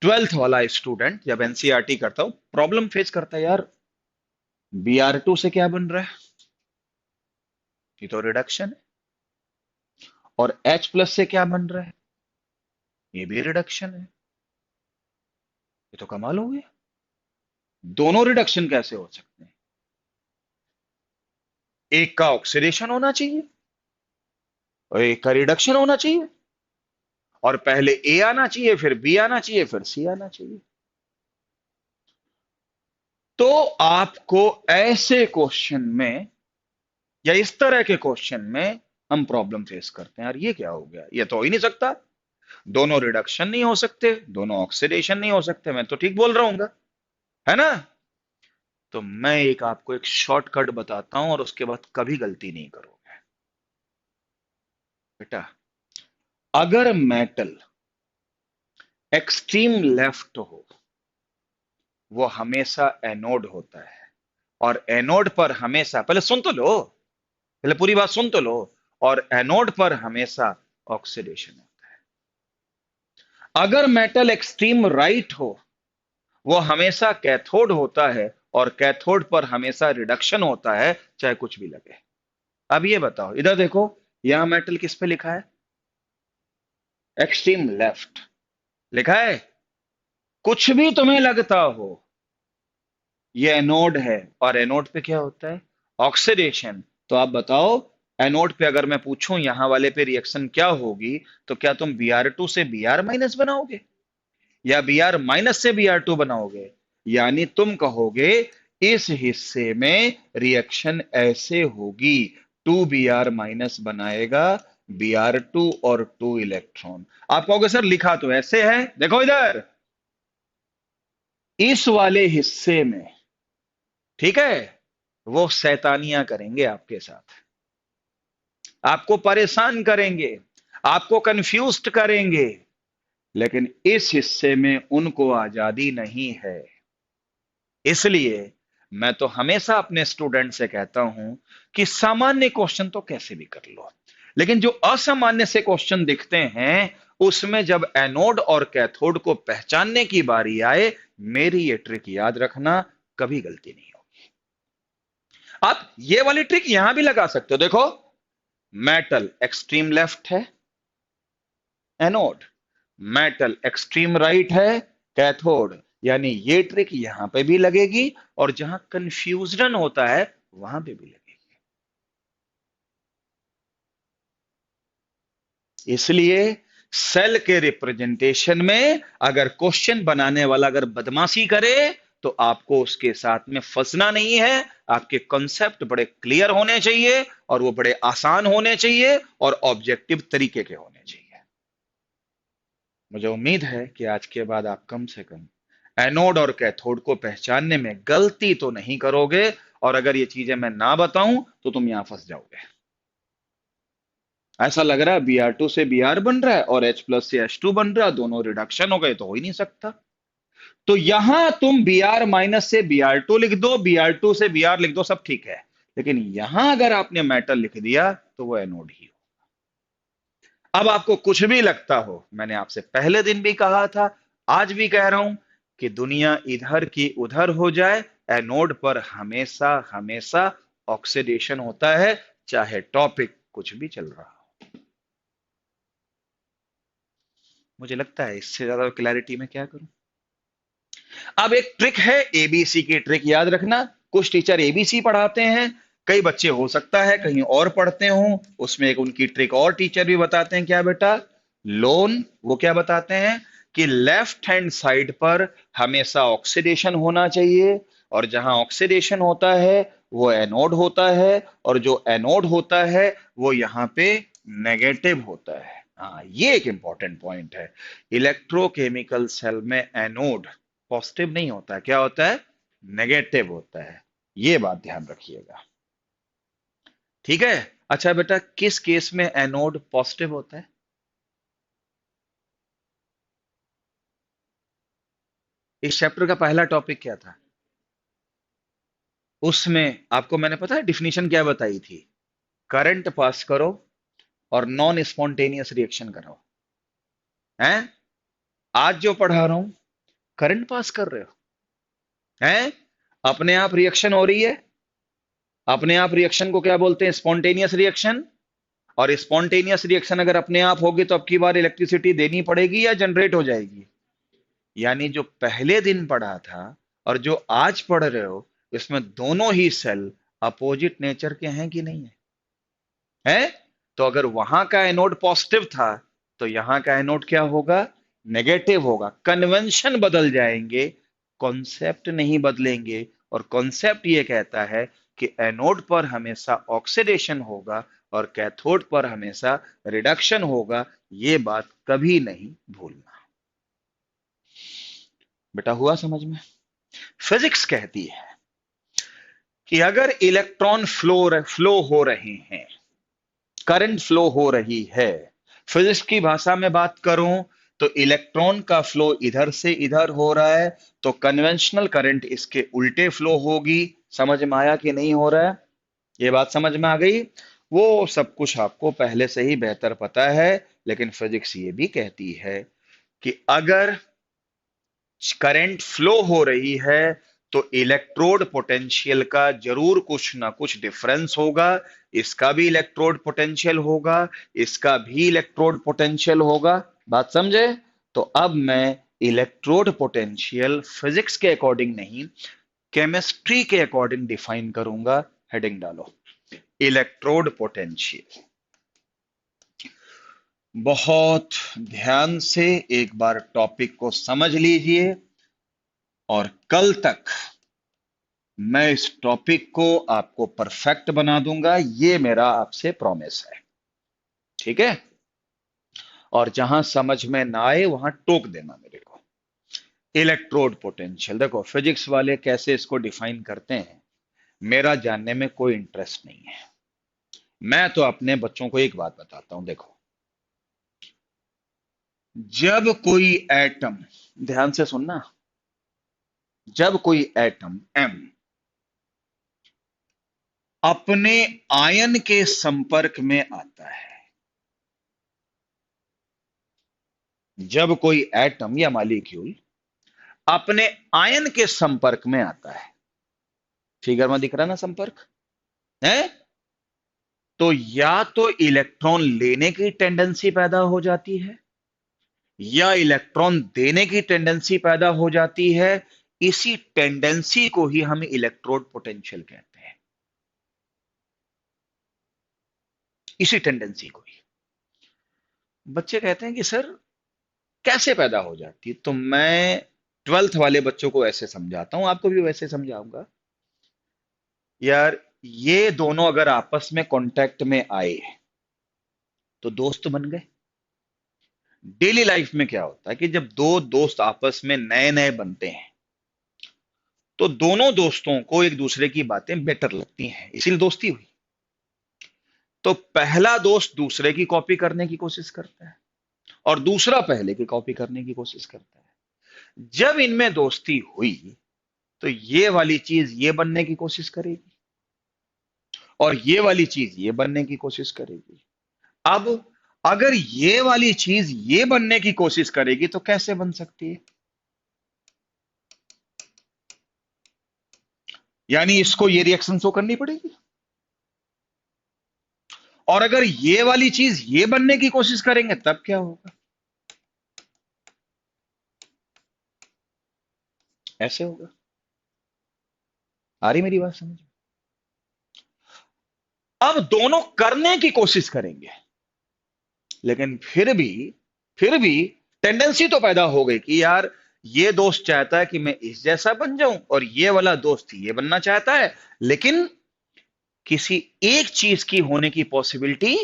12th वाला स्टूडेंट, जब एनसीईआरटी करता हो प्रॉब्लम फेस करता है, यार Br2 से क्या बन रहा है? ये तो रिडक्शन है। और H+ से क्या बन रहा है? ये भी रिडक्शन है। ये तो कमाल हो गया, दोनों रिडक्शन कैसे हो सकते हैं? एक का ऑक्सीडेशन होना चाहिए और एक का रिडक्शन होना चाहिए, और पहले ए आना चाहिए, फिर बी आना चाहिए, फिर सी आना चाहिए। तो आपको ऐसे क्वेश्चन में या इस तरह के क्वेश्चन में हम प्रॉब्लम फेस करते हैं, यार ये क्या हो गया, ये तो हो ही नहीं सकता, दोनों रिडक्शन नहीं हो सकते, दोनों ऑक्सीडेशन नहीं हो सकते, मैं तो ठीक बोल रहा हूँ, है ना। तो मैं एक आपको एक शॉर्टकट बताता हूं और उसके बाद कभी गलती नहीं करोगे बेटा। अगर मेटल एक्सट्रीम लेफ्ट हो, वो हमेशा एनोड होता है, और एनोड पर हमेशा, पहले सुन तो लो, पहले पूरी बात सुन तो लो, और एनोड पर हमेशा ऑक्सीडेशन होता है। अगर मेटल एक्सट्रीम राइट हो, वो हमेशा कैथोड होता है, और कैथोड पर हमेशा रिडक्शन होता है, चाहे कुछ भी लगे। अब ये बताओ, इधर देखो, यहां मेटल किस पे लिखा है? एक्सट्रीम लेफ्ट लिखा है। कुछ भी तुम्हें लगता हो, ये एनोड है, और एनोड पे क्या होता है? ऑक्सीडेशन। तो आप बताओ, एनोड पे अगर मैं पूछूं यहां वाले पे रिएक्शन क्या होगी, तो क्या तुम Br2 से Br माइनस बनाओगे, या Br माइनस से Br2 बनाओगे? यानी तुम कहोगे इस हिस्से में रिएक्शन ऐसे होगी, 2 Br माइनस बनाएगा Br2 और 2 इलेक्ट्रॉन। आप कहोगे सर लिखा तो ऐसे है, देखो इधर, इस वाले हिस्से में, ठीक है, वो शैतानियां करेंगे आपके साथ, आपको परेशान करेंगे, आपको कंफ्यूज्ड करेंगे, लेकिन इस हिस्से में उनको आजादी नहीं है। इसलिए मैं तो हमेशा अपने स्टूडेंट से कहता हूं कि सामान्य क्वेश्चन तो कैसे भी कर लो, लेकिन जो असामान्य से क्वेश्चन दिखते हैं, उसमें जब एनोड और कैथोड को पहचानने की बारी आए, मेरी ये ट्रिक याद रखना, कभी गलती नहीं होगी। आप ये वाली ट्रिक यहां भी लगा सकते हो, देखो, मेटल एक्सट्रीम लेफ्ट है एनोड, मेटल एक्सट्रीम राइट है कैथोड, यानी ये ट्रिक यहां पे भी लगेगी, और जहां कंफ्यूजन होता है वहां पे भी लगेगी। इसलिए सेल के रिप्रेजेंटेशन में अगर क्वेश्चन बनाने वाला अगर बदमाशी करे, तो आपको उसके साथ में फंसना नहीं है। आपके कॉन्सेप्ट बड़े क्लियर होने चाहिए, और वो बड़े आसान होने चाहिए, और ऑब्जेक्टिव तरीके के होने चाहिए। मुझे उम्मीद है कि आज के बाद आप कम से कम एनोड और कैथोड को पहचानने में गलती तो नहीं करोगे, और अगर ये चीजें मैं ना बताऊं तो तुम यहां फंस जाओगे। ऐसा लग रहा है Br2 से Br बन रहा है और H+ से H2 बन रहा है, दोनों रिडक्शन हो गए, तो हो ही नहीं सकता। तो यहां तुम Br माइनस से Br2 लिख दो, Br2 से Br लिख दो, सब ठीक है, लेकिन यहां अगर आपने मेटल लिख दिया तो वो एनोड ही हो। अब आपको कुछ भी लगता हो, मैंने आपसे पहले दिन भी कहा था, आज भी कह रहा हूं, कि दुनिया इधर की उधर हो जाए, एनोड पर हमेशा हमेशा ऑक्सीडेशन होता है, चाहे टॉपिक कुछ भी चल रहा हो। मुझे लगता है इससे ज्यादा क्लैरिटी में क्या करूं। अब एक ट्रिक है, एबीसी की ट्रिक याद रखना। कुछ टीचर एबीसी पढ़ाते हैं, कई बच्चे हो सकता है कहीं और पढ़ते हो, उसमें एक उनकी ट्रिक और टीचर भी बताते हैं, क्या बेटा? लोन। वो क्या बताते हैं कि लेफ्ट हैंड साइड पर हमेशा ऑक्सीडेशन होना चाहिए, और जहां ऑक्सीडेशन होता है वो एनोड होता है, और जो एनोड होता है वो यहां पे नेगेटिव होता है। हाँ, ये एक इंपॉर्टेंट पॉइंट है। इलेक्ट्रोकेमिकल सेल में एनोड पॉजिटिव नहीं होता है, क्या होता है? नेगेटिव होता है। ये बात ध्यान रखिएगा, ठीक है। अच्छा बेटा, किस केस में एनोड पॉजिटिव होता है? इस चैप्टर का पहला टॉपिक क्या था? उसमें आपको मैंने पता है डिफिनीशन क्या बताई थी? करंट पास करो और नॉन स्पॉन्टेनियस रिएक्शन कराओ, हैं? आज जो पढ़ा रहा हूं, करंट पास कर रहे हो, हैं? अपने आप रिएक्शन हो रही है। अपने आप रिएक्शन को क्या बोलते हैं? Spontaneous reaction. और स्पॉन्टेनियस रिएक्शन अगर अपने आप होगी तो अब की बार इलेक्ट्रिसिटी देनी पड़ेगी या जनरेट हो जाएगी? यानी जो पहले दिन पढ़ा था और जो आज पढ़ रहे हो, इसमें दोनों ही सेल अपोजिट नेचर के हैं कि नहीं है? तो अगर वहां का एनोड पॉजिटिव था तो यहां का एनोड क्या होगा? नेगेटिव होगा। कन्वेंशन बदल जाएंगे, कॉन्सेप्ट नहीं बदलेंगे। और कॉन्सेप्ट ये कहता है कि एनोड पर हमेशा ऑक्सीडेशन होगा और कैथोड पर हमेशा रिडक्शन होगा। ये बात कभी नहीं भूलना। बेटा हुआ समझ में? फिजिक्स कहती है कि अगर इलेक्ट्रॉन फ्लो हो रहे हैं, करंट फ्लो हो रही है, फिजिक्स की भाषा में बात करूं तो इलेक्ट्रॉन का फ्लो इधर से इधर हो रहा है, तो कन्वेंशनल करंट इसके उल्टे फ्लो होगी। समझ में आया कि नहीं हो रहा है? ये बात समझ में आ गई? वो सब कुछ आपको पहले से ही बेहतर पता है, लेकिन फिजिक्स ये भी कहती है कि अगर करंट फ्लो हो रही है तो इलेक्ट्रोड पोटेंशियल का जरूर कुछ ना कुछ डिफरेंस होगा। इसका भी इलेक्ट्रोड पोटेंशियल होगा, इसका भी इलेक्ट्रोड पोटेंशियल होगा। बात समझे? तो अब मैं इलेक्ट्रोड पोटेंशियल फिजिक्स के अकॉर्डिंग नहीं, केमिस्ट्री के अकॉर्डिंग डिफाइन करूंगा। हेडिंग डालो, इलेक्ट्रोड पोटेंशियल। बहुत ध्यान से एक बार टॉपिक को समझ लीजिए और कल तक मैं इस टॉपिक को आपको परफेक्ट बना दूंगा। ये मेरा आपसे प्रॉमिस है, ठीक है? और जहां समझ में ना आए वहां टोक देना मेरे को। इलेक्ट्रोड पोटेंशियल देखो, फिजिक्स वाले कैसे इसको डिफाइन करते हैं मेरा जानने में कोई इंटरेस्ट नहीं है। मैं तो अपने बच्चों को एक बात बताता हूं, देखो, जब कोई एटम, ध्यान से सुनना, जब कोई एटम एम अपने आयन के संपर्क में आता है, जब कोई एटम या मॉलिक्यूल अपने आयन के संपर्क में आता है, फिगर में दिख रहा ना संपर्क है, तो या तो इलेक्ट्रॉन लेने की टेंडेंसी पैदा हो जाती है या इलेक्ट्रॉन देने की टेंडेंसी पैदा हो जाती है। इसी टेंडेंसी को ही हम इलेक्ट्रोड पोटेंशियल कहते हैं, इसी टेंडेंसी को ही। बच्चे कहते हैं कि सर कैसे पैदा हो जाती है? तो मैं ट्वेल्थ वाले बच्चों को ऐसे समझाता हूं, आपको भी वैसे समझाऊंगा। यार, ये दोनों अगर आपस में कांटेक्ट में आए तो दोस्त बन गए। डेली लाइफ में क्या होता है कि जब दो दोस्त आपस में नए नए बनते हैं तो दोनों दोस्तों को एक दूसरे की बातें बेटर लगती हैं, इसीलिए दोस्ती हुई। तो पहला दोस्त दूसरे की कॉपी करने की कोशिश करता है और दूसरा पहले की कॉपी करने की कोशिश करता है। जब इनमें दोस्ती हुई तो ये वाली चीज ये बनने की कोशिश करेगी और ये वाली चीज ये बनने की कोशिश करेगी। अब अगर ये वाली चीज ये बनने की कोशिश करेगी तो कैसे बन सकती है? यानी इसको ये रिएक्शन शो करनी पड़ेगी। और अगर ये वाली चीज ये बनने की कोशिश करेंगे तब क्या होगा? ऐसे होगा। आ रही मेरी बात समझ? अब दोनों करने की कोशिश करेंगे, लेकिन फिर भी टेंडेंसी तो पैदा हो गई कि यार ये दोस्त चाहता है कि मैं इस जैसा बन जाऊं और ये वाला दोस्त ये बनना चाहता है, लेकिन किसी एक चीज की होने की पॉसिबिलिटी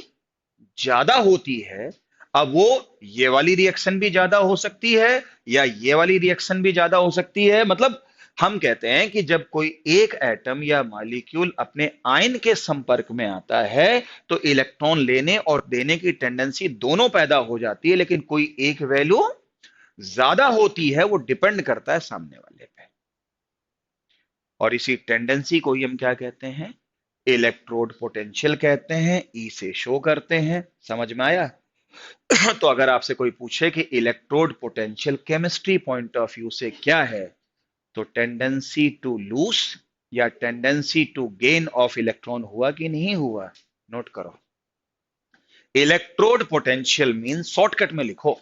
ज्यादा होती है। अब वो ये वाली रिएक्शन भी ज्यादा हो सकती है या ये वाली रिएक्शन भी ज्यादा हो सकती है। मतलब हम कहते हैं कि जब कोई एक एटम या मॉलिक्यूल अपने आयन के संपर्क में आता है तो इलेक्ट्रॉन लेने और देने की टेंडेंसी दोनों पैदा हो जाती है, लेकिन कोई एक वैल्यू ज्यादा होती है, वो डिपेंड करता है सामने वाले पे। और इसी टेंडेंसी को ही हम क्या कहते हैं? इलेक्ट्रोड पोटेंशियल कहते हैं। ई से शो करते हैं। समझ में आया? तो अगर आपसे कोई पूछे कि electrode potential chemistry point of view से क्या है, तो टेंडेंसी टू लूज या tendency to gain of electron हुआ कि नहीं हुआ? नोट करो। इलेक्ट्रोड पोटेंशियल मीन, शॉर्टकट में लिखो,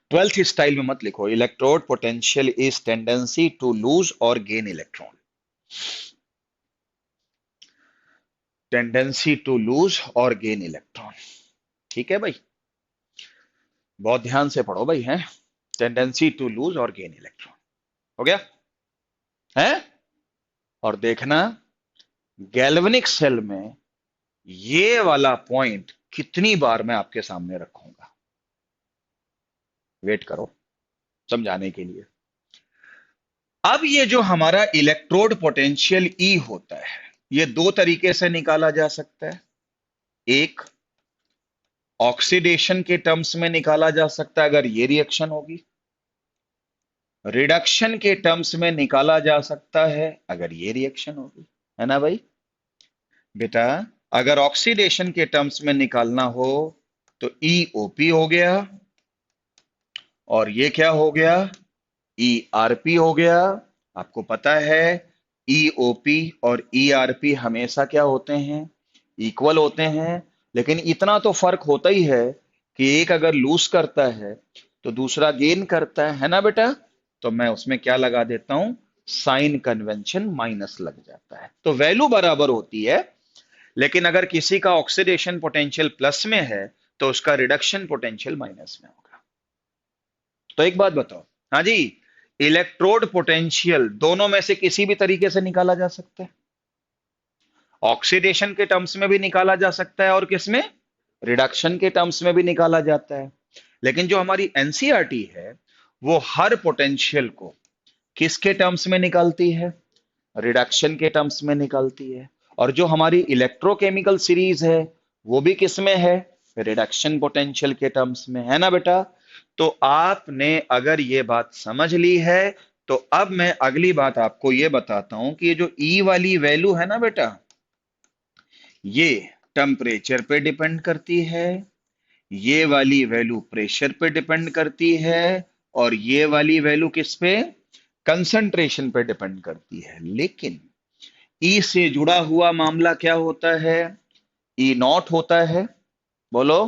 ट्वेल्थ स्टाइल में मत लिखो। Electrode potential is tendency to lose और gain electron. Tendency to lose और गेन इलेक्ट्रॉन। ठीक है भाई, बहुत ध्यान से पढ़ो भाई, हैं। टेंडेंसी टू लूज और गेन इलेक्ट्रॉन हो गया है। और देखना गैल्वेनिक सेल में ये वाला पॉइंट कितनी बार मैं आपके सामने रखूंगा, वेट करो समझाने के लिए। अब ये जो हमारा इलेक्ट्रोड पोटेंशियल ई होता है, ये दो तरीके से निकाला जा सकता है। एक ऑक्सीडेशन के टर्म्स में निकाला जा सकता है अगर ये रिएक्शन होगी, रिडक्शन के टर्म्स में निकाला जा सकता है अगर ये रिएक्शन होगी, है ना भाई। बेटा अगर ऑक्सीडेशन के टर्म्स में निकालना हो तो ईओपी हो गया, और ये क्या हो गया, ईआरपी हो गया। आपको पता है ईओपी और ईआरपी हमेशा क्या होते हैं, इक्वल होते हैं। लेकिन इतना तो फर्क होता ही है कि एक अगर लूज करता है तो दूसरा गेन करता है ना बेटा। तो मैं उसमें क्या लगा देता हूं, साइन कन्वेंशन माइनस लग जाता है, तो वैल्यू बराबर होती है। लेकिन अगर किसी का ऑक्सीडेशन पोटेंशियल प्लस में है तो उसका रिडक्शन पोटेंशियल माइनस में होगा। तो एक बात बताओ, हाँ जी, इलेक्ट्रोड पोटेंशियल दोनों में से किसी भी तरीके से निकाला जा सकता है। ऑक्सीडेशन के टर्म्स में भी निकाला जा सकता है और किसमें, रिडक्शन के टर्म्स में भी निकाला जाता है। लेकिन जो हमारी एनसीईआरटी है वो हर पोटेंशियल को किसके टर्म्स में निकालती है, रिडक्शन के टर्म्स में निकालती है। और जो हमारी इलेक्ट्रोकेमिकल सीरीज है वो भी किसमें है, रिडक्शन पोटेंशियल के टर्म्स में, है ना बेटा। तो आपने अगर ये बात समझ ली है तो अब मैं अगली बात आपको ये बताता हूं कि ये जो ई वाली वैल्यू है ना बेटा, ये टेम्परेचर पे डिपेंड करती है, ये वाली वैल्यू प्रेशर पे डिपेंड करती है, और ये वाली वैल्यू किस पे, कंसंट्रेशन पे डिपेंड करती है। लेकिन ई से जुड़ा हुआ मामला क्या होता है, ई नॉट होता है, बोलो।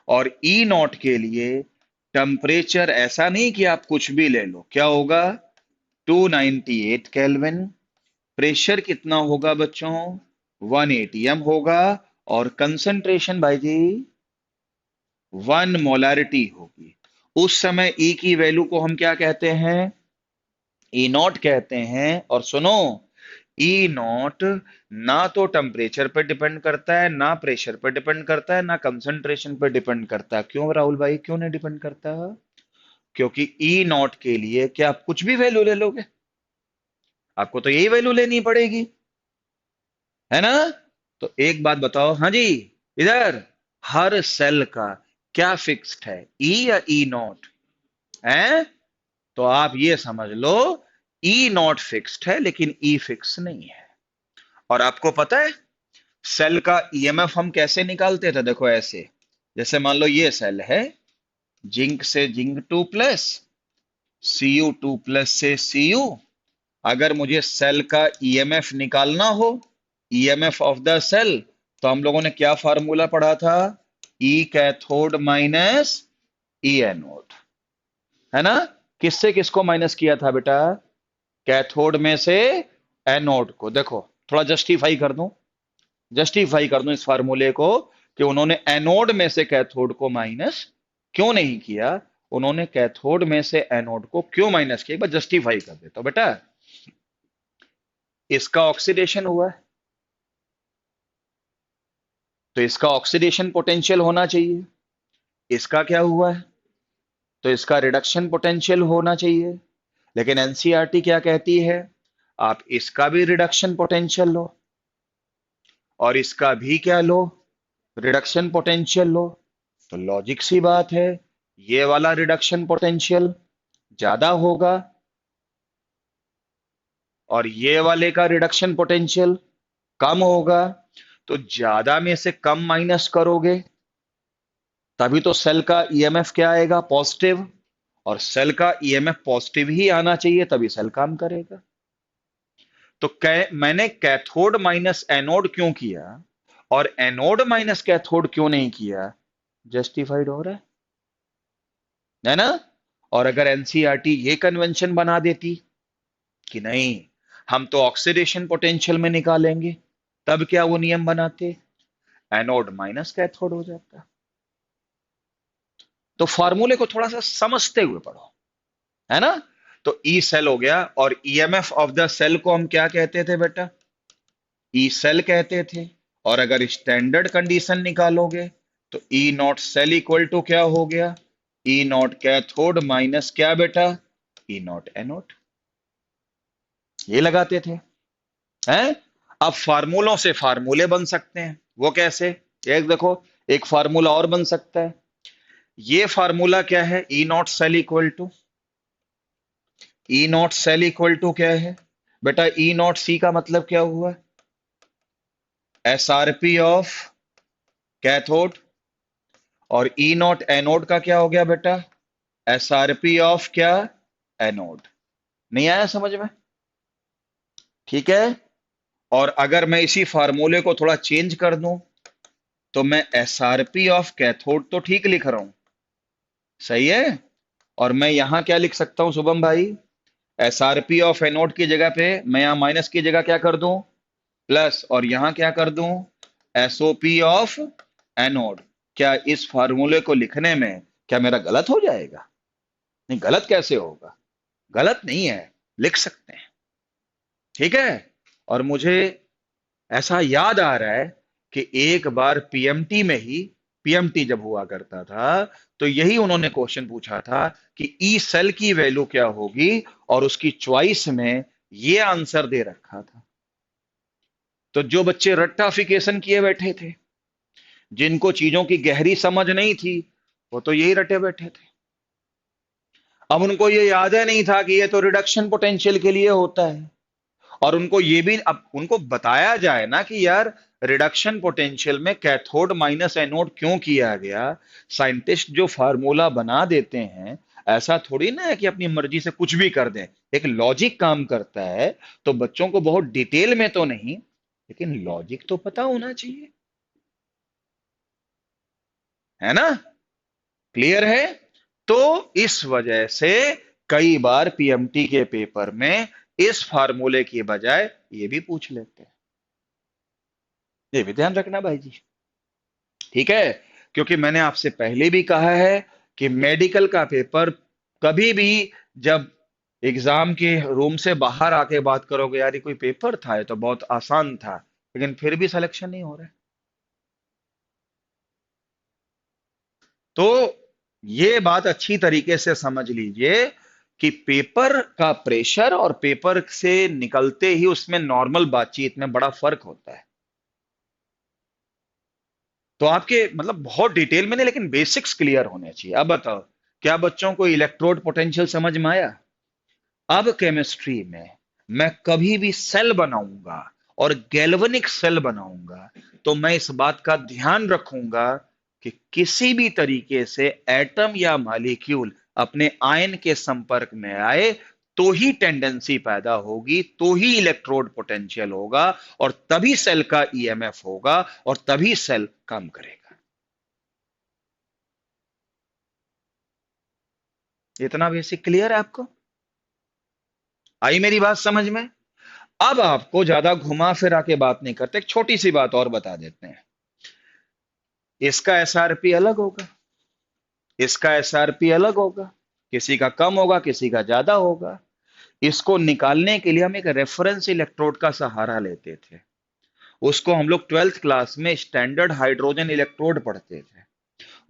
और ई नॉट के लिए टेम्परेचर ऐसा नहीं कि आप कुछ भी ले लो, क्या होगा, 298 केल्विन। प्रेशर कितना होगा बच्चों, 1 एटीएम होगा। और कंसंट्रेशन भाई जी 1 मोलारिटी होगी। उस समय ई की वैल्यू को हम क्या कहते हैं, ई नॉट कहते हैं। और सुनो, ई नॉट ना तो टेम्परेचर पर डिपेंड करता है, ना प्रेशर पर डिपेंड करता है, ना कंसंट्रेशन पर डिपेंड करता है। क्यों राहुल भाई, क्यों नहीं डिपेंड करता, क्योंकि ई नॉट के लिए क्या आप कुछ भी वैल्यू ले लोगे, आपको तो यही वैल्यू लेनी पड़ेगी, है ना। तो एक बात बताओ, हाँ जी, इधर हर सेल का क्या फिक्स्ड है, ई या ई नॉट है। तो आप ये समझ लो ई नॉट फिक्स्ड है लेकिन ई फिक्स नहीं है। और आपको पता है सेल का ईएमएफ हम कैसे निकालते थे, देखो ऐसे, जैसे मान लो ये सेल है, जिंक से जिंक 2+, Cu2+ से Cu। अगर मुझे सेल का ईएमएफ निकालना हो, ईएमएफ ऑफ द सेल, तो हम लोगों ने क्या फार्मूला पढ़ा था, ई कैथोड माइनस ई एनोड, है ना। किससे किसको माइनस किया था बेटा, कैथोड में से एनोड को। देखो थोड़ा जस्टिफाई कर दूं इस फार्मूले को कि उन्होंने एनोड में से कैथोड को माइनस क्यों नहीं किया, उन्होंने कैथोड में से एनोड को क्यों माइनस किया, एक बार जस्टिफाई कर देता हूं बेटा। इसका ऑक्सीडेशन हुआ है तो इसका ऑक्सीडेशन पोटेंशियल होना चाहिए, इसका क्या हुआ है तो इसका रिडक्शन पोटेंशियल होना चाहिए। लेकिन एनसीईआरटी क्या कहती है, आप इसका भी रिडक्शन पोटेंशियल लो और इसका भी क्या लो, रिडक्शन पोटेंशियल लो। तो लॉजिक सी बात है, ये वाला रिडक्शन पोटेंशियल ज्यादा होगा और ये वाले का रिडक्शन पोटेंशियल कम होगा। तो ज्यादा में से कम माइनस करोगे तभी तो सेल का ईएमएफ क्या आएगा, पॉजिटिव। और सेल का ईएमएफ पॉजिटिव ही आना चाहिए तभी सेल काम करेगा। तो मैंने कैथोड माइनस एनोड क्यों किया और एनोड माइनस कैथोड क्यों नहीं किया, जस्टिफाइड हो रहा है ना। और अगर एनसीईआरटी ये कन्वेंशन बना देती कि नहीं, हम तो ऑक्सीडेशन पोटेंशियल में निकालेंगे, तब क्या वो नियम बनाते, एनोड माइनस कैथोड हो जाता। तो फॉर्मूले को थोड़ा सा समझते हुए पढ़ो, है ना। तो ई सेल हो गया, और ईएमएफ ऑफ द सेल को हम क्या कहते थे बेटा, ई सेल कहते थे। और अगर स्टैंडर्ड कंडीशन निकालोगे तो ई नॉट सेल इक्वल टू क्या हो गया, ई नॉट कैथोड माइनस क्या बेटा, ई नॉट एनोड। ये लगाते थे, हैं। अब फार्मूलों से फार्मूले बन सकते हैं, वो कैसे, एक देखो, एक फार्मूला और बन सकता है। ये फार्मूला क्या है, E naught cell equal to, E naught cell equal to क्या है बेटा, ई नॉट सी का मतलब क्या हुआ, एसआरपी ऑफ कैथोड। और ई नॉट एनोड का क्या हो गया बेटा, एसआरपी ऑफ क्या, एनोड। नहीं आया समझ में, ठीक है। और अगर मैं इसी फार्मूले को थोड़ा चेंज कर दूं, तो मैं एसआरपी ऑफ कैथोड तो ठीक लिख रहा हूं, सही है। और मैं यहां क्या लिख सकता हूं शुभम भाई, एसआरपी ऑफ एनोड की जगह पे मैं यहां माइनस की जगह क्या कर दूं, प्लस, और यहां क्या कर दूं, एसओपी ऑफ एनोड। क्या इस फार्मूले को लिखने में क्या मेरा गलत हो जाएगा, नहीं गलत कैसे होगा, गलत नहीं है, लिख सकते हैं, ठीक है। और मुझे ऐसा याद आ रहा है कि एक बार पीएमटी में ही, पीएमटी जब हुआ करता था, तो यही उन्होंने क्वेश्चन पूछा था कि ई सेल की वैल्यू क्या होगी, और उसकी चॉइस में ये आंसर दे रखा था। तो जो बच्चे रट्टाफिकेशन किए बैठे थे, जिनको चीजों की गहरी समझ नहीं थी, वो तो यही रटे बैठे थे। अब उनको ये याद है नहीं था कि ये तो रिडक्शन पोटेंशियल के लिए होता है। और उनको ये भी अब उनको बताया जाए ना कि यार, रिडक्शन पोटेंशियल में कैथोड माइनस एनोड क्यों किया गया। साइंटिस्ट जो फार्मूला बना देते हैं, ऐसा थोड़ी ना है कि अपनी मर्जी से कुछ भी कर दें, एक लॉजिक काम करता है। तो बच्चों को बहुत डिटेल में तो नहीं, लेकिन लॉजिक तो पता होना चाहिए, है ना, क्लियर है। तो इस वजह से कई बार पीएमटी के पेपर में इस फार्मूले की बजाय ये भी पूछ लेते हैं, ये भी ध्यान रखना भाई जी, ठीक है। क्योंकि मैंने आपसे पहले भी कहा है कि मेडिकल का पेपर कभी भी, जब एग्जाम के रूम से बाहर आके बात करोगे, यार ये कोई पेपर था, ये तो बहुत आसान था, लेकिन फिर भी सिलेक्शन नहीं हो रहा है। तो ये बात अच्छी तरीके से समझ लीजिए कि पेपर का प्रेशर और पेपर से निकलते ही उसमें नॉर्मल बातचीत में बड़ा फर्क होता है। तो आपके मतलब बहुत डिटेल में नहीं, लेकिन बेसिक्स क्लियर होने चाहिए। अब बताओ, क्या बच्चों को इलेक्ट्रोड पोटेंशियल समझ में आया। अब केमिस्ट्री में मैं कभी भी सेल बनाऊंगा और गैल्वेनिक सेल बनाऊंगा, तो मैं इस बात का ध्यान रखूंगा कि किसी भी तरीके से एटम या मॉलिक्यूल अपने आयन के संपर्क में आए, तो ही टेंडेंसी पैदा होगी, तो ही इलेक्ट्रोड पोटेंशियल होगा, और तभी सेल का ईएमएफ होगा, और तभी सेल काम करेगा। इतना बेसिक क्लियर है आपको, आई मेरी बात समझ में। अब आपको ज्यादा घुमा फिरा के बात नहीं करते, एक छोटी सी बात और बता देते हैं। इसका एसआरपी अलग होगा, इसका एसआरपी अलग होगा, किसी का कम होगा, किसी का ज्यादा होगा। इसको निकालने के लिए हम एक रेफरेंस इलेक्ट्रोड का सहारा लेते थे। उसको हम लोग 12th क्लास में स्टैंडर्ड हाइड्रोजन इलेक्ट्रोड पढ़ते थे।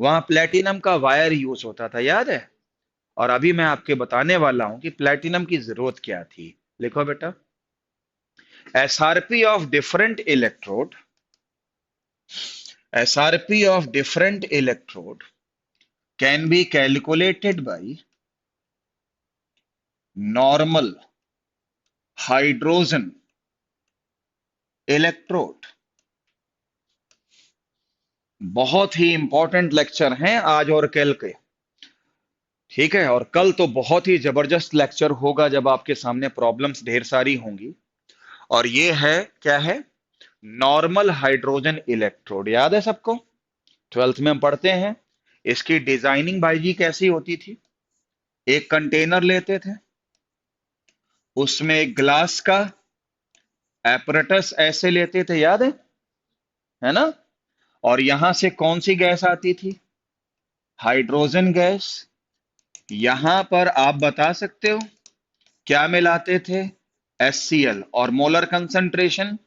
वहां प्लेटिनम का वायर यूज होता था, याद है। और अभी मैं आपके बताने वाला हूं कि प्लेटिनम की जरूरत क्या थी। लिखो बेटा, SRP of different electrode, SRP of different electrode can be calculated by normal hydrogen electrode। बहुत ही इंपॉर्टेंट लेक्चर हैं आज और कल के, ठीक है। और कल तो बहुत ही जबरदस्त लेक्चर होगा, जब आपके सामने प्रॉब्लम्स ढेर सारी होंगी। और ये है क्या है, नॉर्मल हाइड्रोजन इलेक्ट्रोड, याद है सबको, 12th में हम पढ़ते हैं। इसकी डिजाइनिंग भाई जी कैसी होती थी, एक कंटेनर लेते थे, उसमें एक ग्लास का एपरेटस ऐसे लेते थे, याद है ना? और यहां से कौन सी गैस आती थी? Hydrogen gas. यहां पर आप बता सकते हो क्या मिलाते थे? HCl, और मोलर कंसंट्रेशन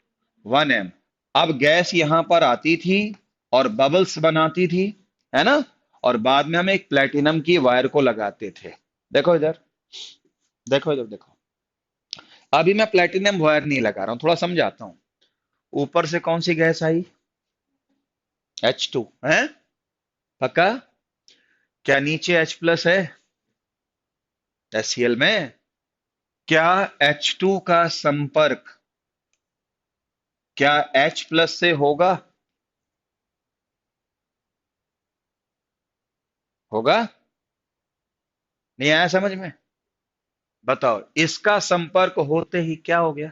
1 m। अब गैस यहां पर आती थी और बबल्स बनाती थी, है ना? और बाद में हम एक प्लेटिनम की वायर को लगाते थे। देखो इधर, देखो इधर, देखो। अभी मैं प्लेटिनम वायर नहीं लगा रहा हूं, थोड़ा समझाता हूं। ऊपर से कौन सी गैस आई? H2 है, पक्का? क्या नीचे H+ है HCl में? क्या H2 का संपर्क क्या H+ से होगा? होगा? नहीं आया समझ में? बताओ, इसका संपर्क होते ही क्या हो गया?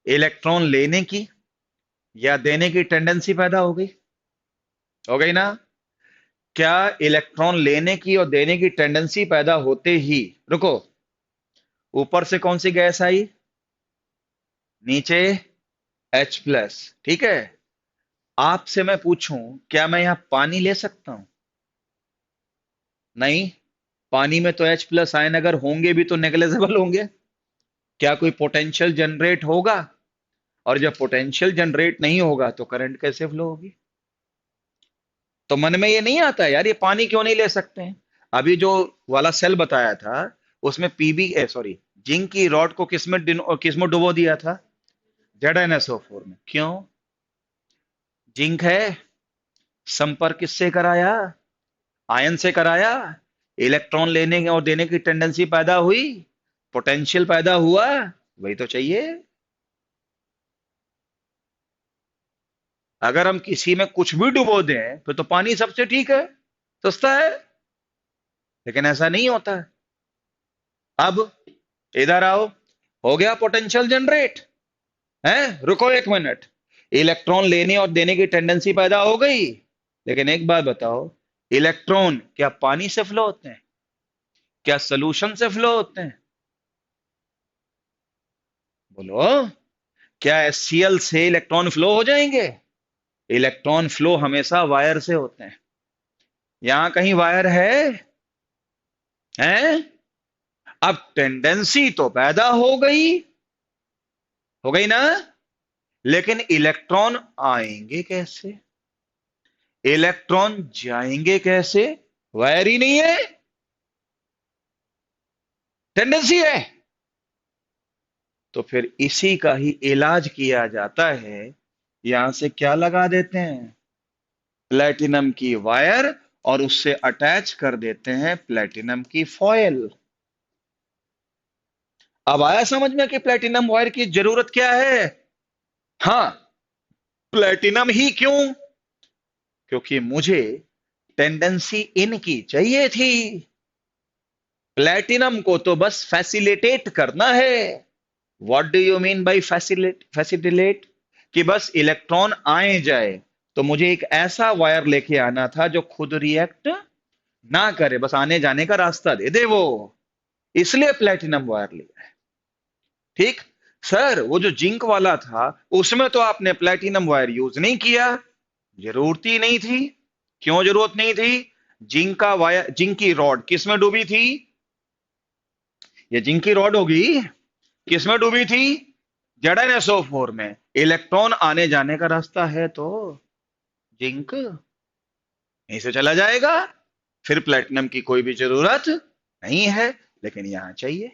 इलेक्ट्रॉन लेने की या देने की टेंडेंसी पैदा हो गई? हो गई ना? क्या इलेक्ट्रॉन लेने की और देने की टेंडेंसी पैदा होते ही, रुको, ऊपर से कौन सी गैस आई? नीचे H+, ठीक है। आपसे मैं पूछूं, क्या मैं यहां पानी ले सकता हूं? नहीं। पानी में तो H+ आयन अगर होंगे भी तो नेग्लिजिबल होंगे। क्या कोई पोटेंशियल जनरेट होगा? और जब पोटेंशियल जनरेट नहीं होगा तो करंट कैसे फ्लो होगी? तो मन में ये नहीं आता यार, ये पानी क्यों नहीं ले सकते हैं? अभी जो वाला सेल बताया था, उसमें सॉरी, जिंक की रॉड को किसमें डुबो दिया था? ZnSO4 में। क्यों? जिंक है, संपर्क किससे कराया? आयन से कराया। इलेक्ट्रॉन लेने और देने की टेंडेंसी पैदा हुई, पोटेंशियल पैदा हुआ, वही तो चाहिए। अगर हम किसी में कुछ भी डुबो दें फिर तो पानी सबसे ठीक है, सस्ता है। लेकिन ऐसा नहीं होता है। अब इधर आओ, हो गया पोटेंशियल जनरेट, है? रुको एक मिनट। इलेक्ट्रॉन लेने और देने की टेंडेंसी पैदा हो गई, लेकिन एक बात बताओ, इलेक्ट्रॉन क्या पानी से फ्लो होते हैं? क्या सोल्यूशन से फ्लो होते हैं? बोलो। क्या HCl से इलेक्ट्रॉन फ्लो हो जाएंगे? इलेक्ट्रॉन फ्लो हमेशा वायर से होते हैं। यहां कहीं वायर है? हैं? अब टेंडेंसी तो पैदा हो गई ना? लेकिन इलेक्ट्रॉन आएंगे कैसे? इलेक्ट्रॉन जाएंगे कैसे? वायर ही नहीं है, टेंडेंसी है। तो फिर इसी का ही इलाज किया जाता है। यहां से क्या लगा देते हैं? प्लेटिनम की वायर, और उससे अटैच कर देते हैं प्लेटिनम की फॉयल। अब आया समझ में कि प्लेटिनम वायर की जरूरत क्या है? हाँ, प्लेटिनम ही क्यों? क्योंकि मुझे टेंडेंसी इन की चाहिए थी। प्लेटिनम को तो बस फैसिलिटेट करना है। What do you mean by facilitate? कि बस इलेक्ट्रॉन आए जाए। तो मुझे एक ऐसा वायर लेके आना था जो खुद रिएक्ट ना करे, बस आने जाने का रास्ता दे दे वो। इसलिए प्लेटिनम वायर लिया है। ठीक। सर, वो जो जिंक वाला था, उसमें तो आपने प्लेटिनम वायर यूज नहीं किया। जरूरत ही नहीं थी। क्यों जरूरत नहीं थी? जिंक का वायर, जिंक की रॉड किस में डूबी थी? ये जिंक की रॉड होगी, किस में डूबी थी? ZnSO4 में। इलेक्ट्रॉन आने जाने का रास्ता है तो जिंक यहीं से चला जाएगा। फिर प्लेटिनम की कोई भी जरूरत नहीं है, लेकिन यहां चाहिए।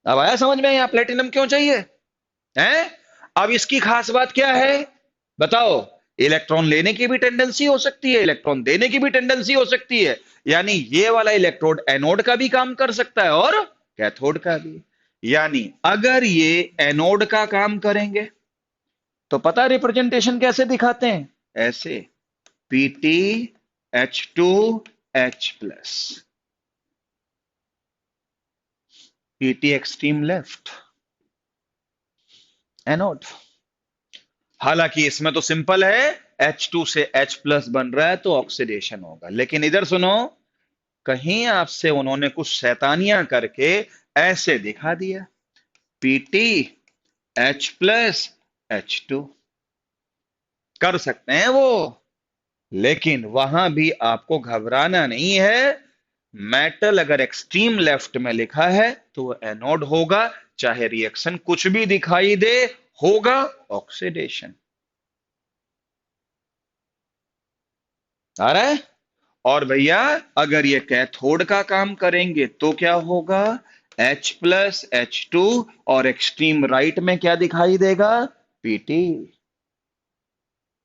अब आया समझ में यहां प्लेटिनम क्यों चाहिए? हैं? अब इसकी खास बात क्या है? बताओ। इलेक्ट्रॉन लेने की भी टेंडेंसी हो सकती है, इलेक्ट्रॉन देने की भी टेंडेंसी हो सकती है। यानी ये वाला इलेक्ट्रोड एनोड का भी काम कर सकता है और कैथोड का भी। यानी अगर ये एनोड का काम करेंगे तो पता रिप्रेजेंटेशन कैसे दिखाते हैं? ऐसे, PtH2H+, PT extreme left, anode. हालांकि इसमें तो सिंपल है, H2 से H+ बन रहा है तो ऑक्सीडेशन होगा। लेकिन इधर सुनो, कहीं आपसे उन्होंने कुछ शैतानियां करके ऐसे दिखा दिया। पीटी एच प्लस H2 कर सकते हैं वो, लेकिन वहां भी आपको घबराना नहीं है। मेटल अगर एक्सट्रीम लेफ्ट में लिखा है तो वो एनोड होगा, चाहे रिएक्शन कुछ भी दिखाई दे, होगा ऑक्सीडेशन। आ रहा है? और भैया अगर ये कैथोड का काम करेंगे तो क्या होगा? H+H2, और एक्सट्रीम राइट में क्या दिखाई देगा? पीटी,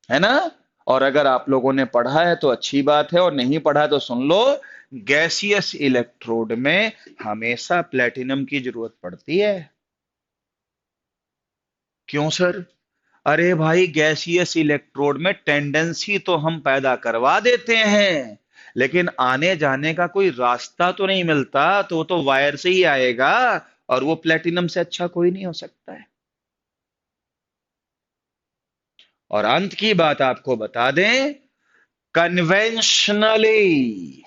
है ना? और अगर आप लोगों ने पढ़ा है तो अच्छी बात है, और नहीं पढ़ा है तो सुन लो। गैसियस इलेक्ट्रोड में हमेशा प्लेटिनम की जरूरत पड़ती है। क्यों सर? अरे भाई, गैसियस इलेक्ट्रोड में टेंडेंसी तो हम पैदा करवा देते हैं, लेकिन आने जाने का कोई रास्ता तो नहीं मिलता, तो वो तो वायर से ही आएगा, और वो प्लेटिनम से अच्छा कोई नहीं हो सकता है। और अंत की बात आपको बता दें, कन्वेंशनली,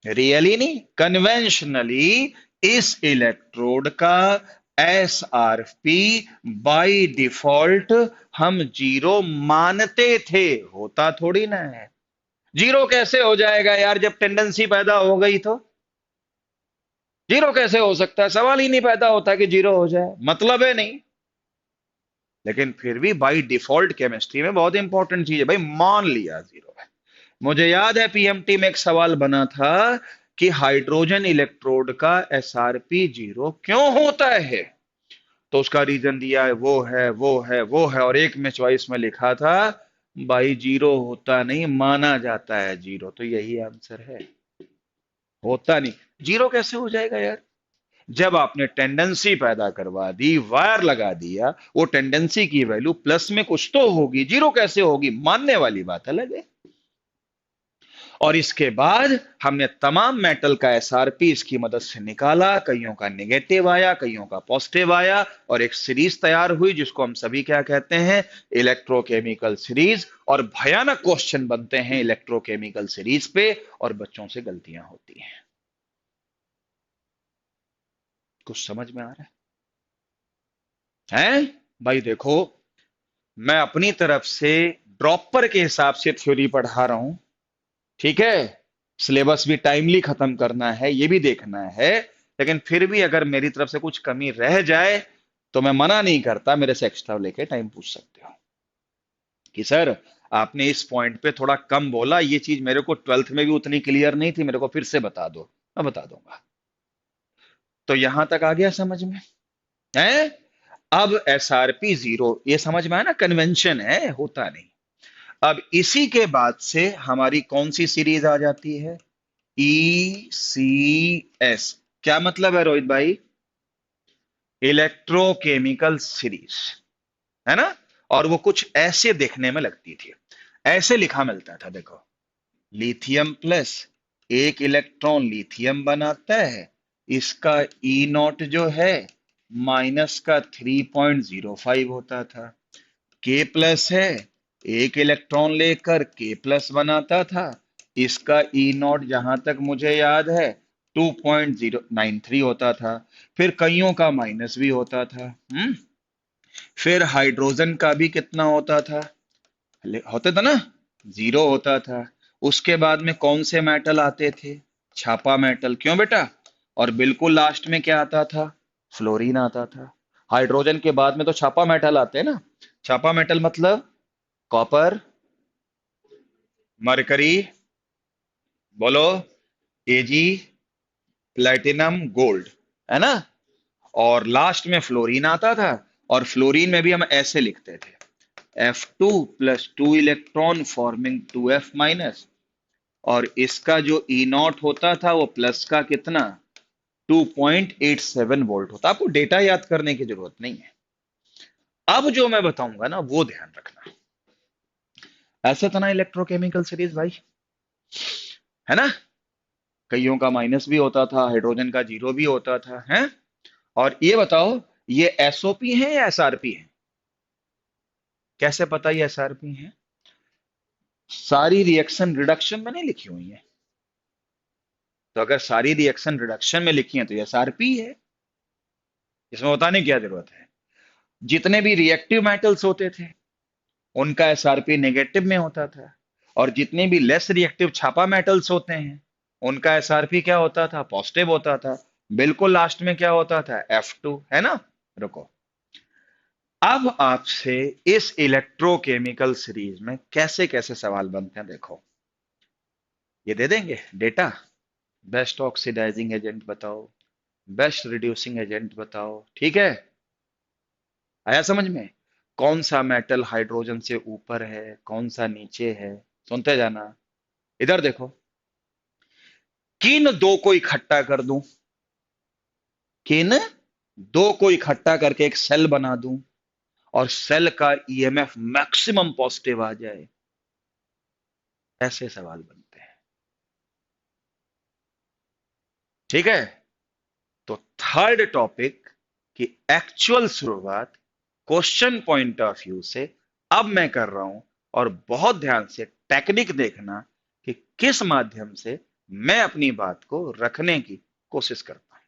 रियली नहीं, कन्वेंशनली इस इलेक्ट्रोड का SRP बाय डिफॉल्ट हम जीरो मानते थे, होता थोड़ी ना है। जीरो कैसे हो जाएगा यार, जब टेंडेंसी पैदा हो गई तो? जीरो कैसे हो सकता है? सवाल ही नहीं पैदा होता कि जीरो हो जाए, मतलब है नहीं। लेकिन फिर भी बाय डिफॉल्ट केमिस्ट्री में बहुत इंपॉर्टेंट चीज है भाई, मान लिया जीरो है। मुझे याद है पीएमटी में एक सवाल बना था कि हाइड्रोजन इलेक्ट्रोड का SRP जीरो क्यों होता है, तो उसका रीजन दिया है, वो है, वो है, वो है, और एक में चॉइस में लिखा था भाई जीरो होता नहीं, माना जाता है जीरो, तो यही आंसर है। होता नहीं, जीरो कैसे हो जाएगा यार? जब आपने टेंडेंसी पैदा करवा दी, वायर लगा दिया, वो टेंडेंसी की वैल्यू प्लस में कुछ तो होगी, जीरो कैसे होगी? मानने वाली बात अलग है। और इसके बाद हमने तमाम मेटल का SRP इसकी मदद से निकाला, कईयों का नेगेटिव आया, कईयों का पॉजिटिव आया, और एक सीरीज तैयार हुई जिसको हम सभी क्या कहते हैं? Electrochemical series. और भयानक क्वेश्चन बनते हैं इलेक्ट्रोकेमिकल सीरीज पे, और बच्चों से गलतियां होती हैं। कुछ समझ में आ रहा है? हैं भाई देखो, मैं अपनी तरफ से ड्रॉपर के हिसाब से थ्योरी पढ़ा रहा हूं, ठीक है? सिलेबस भी टाइमली खत्म करना है, ये भी देखना है। लेकिन फिर भी अगर मेरी तरफ से कुछ कमी रह जाए तो मैं मना नहीं करता, मेरे से एक्स्ट्रा लेके टाइम पूछ सकते हो कि सर आपने इस पॉइंट पे थोड़ा कम बोला, ये चीज मेरे को ट्वेल्थ में भी उतनी क्लियर नहीं थी, मेरे को फिर से बता दो। मैं बता दूंगा। तो यहां तक आ गया समझ में? है? अब SRP जीरो, ये समझ में आया ना, कन्वेंशन है, होता नहीं। अब इसी के बाद से हमारी कौन सी सीरीज आ जाती है? ECS। क्या मतलब है रोहित भाई? इलेक्ट्रोकेमिकल सीरीज, है ना? और वो कुछ ऐसे देखने में लगती थी, ऐसे लिखा मिलता था, देखो, लिथियम प्लस, एक इलेक्ट्रॉन लिथियम बनाता है, इसका E0 जो है माइनस का 3.05 होता था। के प्लस है, एक इलेक्ट्रॉन लेकर के प्लस बनाता था, इसका E0 जहां तक मुझे याद है 2.093 होता था। फिर कईयों का माइनस भी होता था। फिर हाइड्रोजन का भी कितना होता था? होता था ना, जीरो होता था। उसके बाद में कौन से मेटल आते थे? छापा मेटल, क्यों बेटा? और बिल्कुल लास्ट में क्या आता था? फ्लोरीन आता था। हाइड्रोजन के बाद में तो छापा मेटल आते हैं ना। छापा मेटल मतलब कॉपर, मरकरी, बोलो, एजी, प्लेटिनम, गोल्ड, है ना? और लास्ट में फ्लोरीन आता था, और फ्लोरीन में भी हम ऐसे लिखते थे, F2+2 इलेक्ट्रॉन फॉर्मिंग 2F-, और इसका जो E0 होता था वो प्लस का कितना? 2.87 वोल्ट होता। आपको डेटा याद करने की जरूरत नहीं है। अब जो मैं बताऊंगा ना वो ध्यान रखना। ऐसे था ना इलेक्ट्रोकेमिकल सीरीज भाई, है ना? कईयों का माइनस भी होता था, हाइड्रोजन का जीरो भी होता था, है? और ये बताओ, ये SOP है या SRP है? कैसे पता ये SRP है? सारी रिएक्शन रिडक्शन में नहीं लिखी हुई है, तो अगर सारी रिएक्शन रिडक्शन में लिखी है तो ये SRP है। इसमें बताने की क्या जरूरत है। जितने भी रिएक्टिव मेटल्स होते थे उनका एसआरपी नेगेटिव में होता था, और जितने भी लेस रिएक्टिव छापा मेटल्स होते हैं उनका एसआरपी क्या होता था, पॉजिटिव होता था। बिल्कुल लास्ट में क्या होता था, F2, है ना। रुको, अब आपसे इस इलेक्ट्रोकेमिकल सीरीज में कैसे कैसे सवाल बनते हैं देखो। ये दे देंगे डेटा, बेस्ट ऑक्सीडाइजिंग एजेंट बताओ, बेस्ट रिड्यूसिंग एजेंट बताओ, ठीक है। आया समझ में, कौन सा मेटल हाइड्रोजन से ऊपर है, कौन सा नीचे है। सुनते जाना, इधर देखो। किन दो को इकट्ठा कर दूं, किन दो को इकट्ठा करके एक सेल बना दूं और सेल का ईएमएफ मैक्सिमम पॉजिटिव आ जाए, ऐसे सवाल बनते हैं। ठीक है, तो थर्ड टॉपिक की एक्चुअल शुरुआत क्वेश्चन पॉइंट ऑफ व्यू से अब मैं कर रहा हूं, और बहुत ध्यान से टेक्निक देखना कि किस माध्यम से मैं अपनी बात को रखने की कोशिश करता हूं।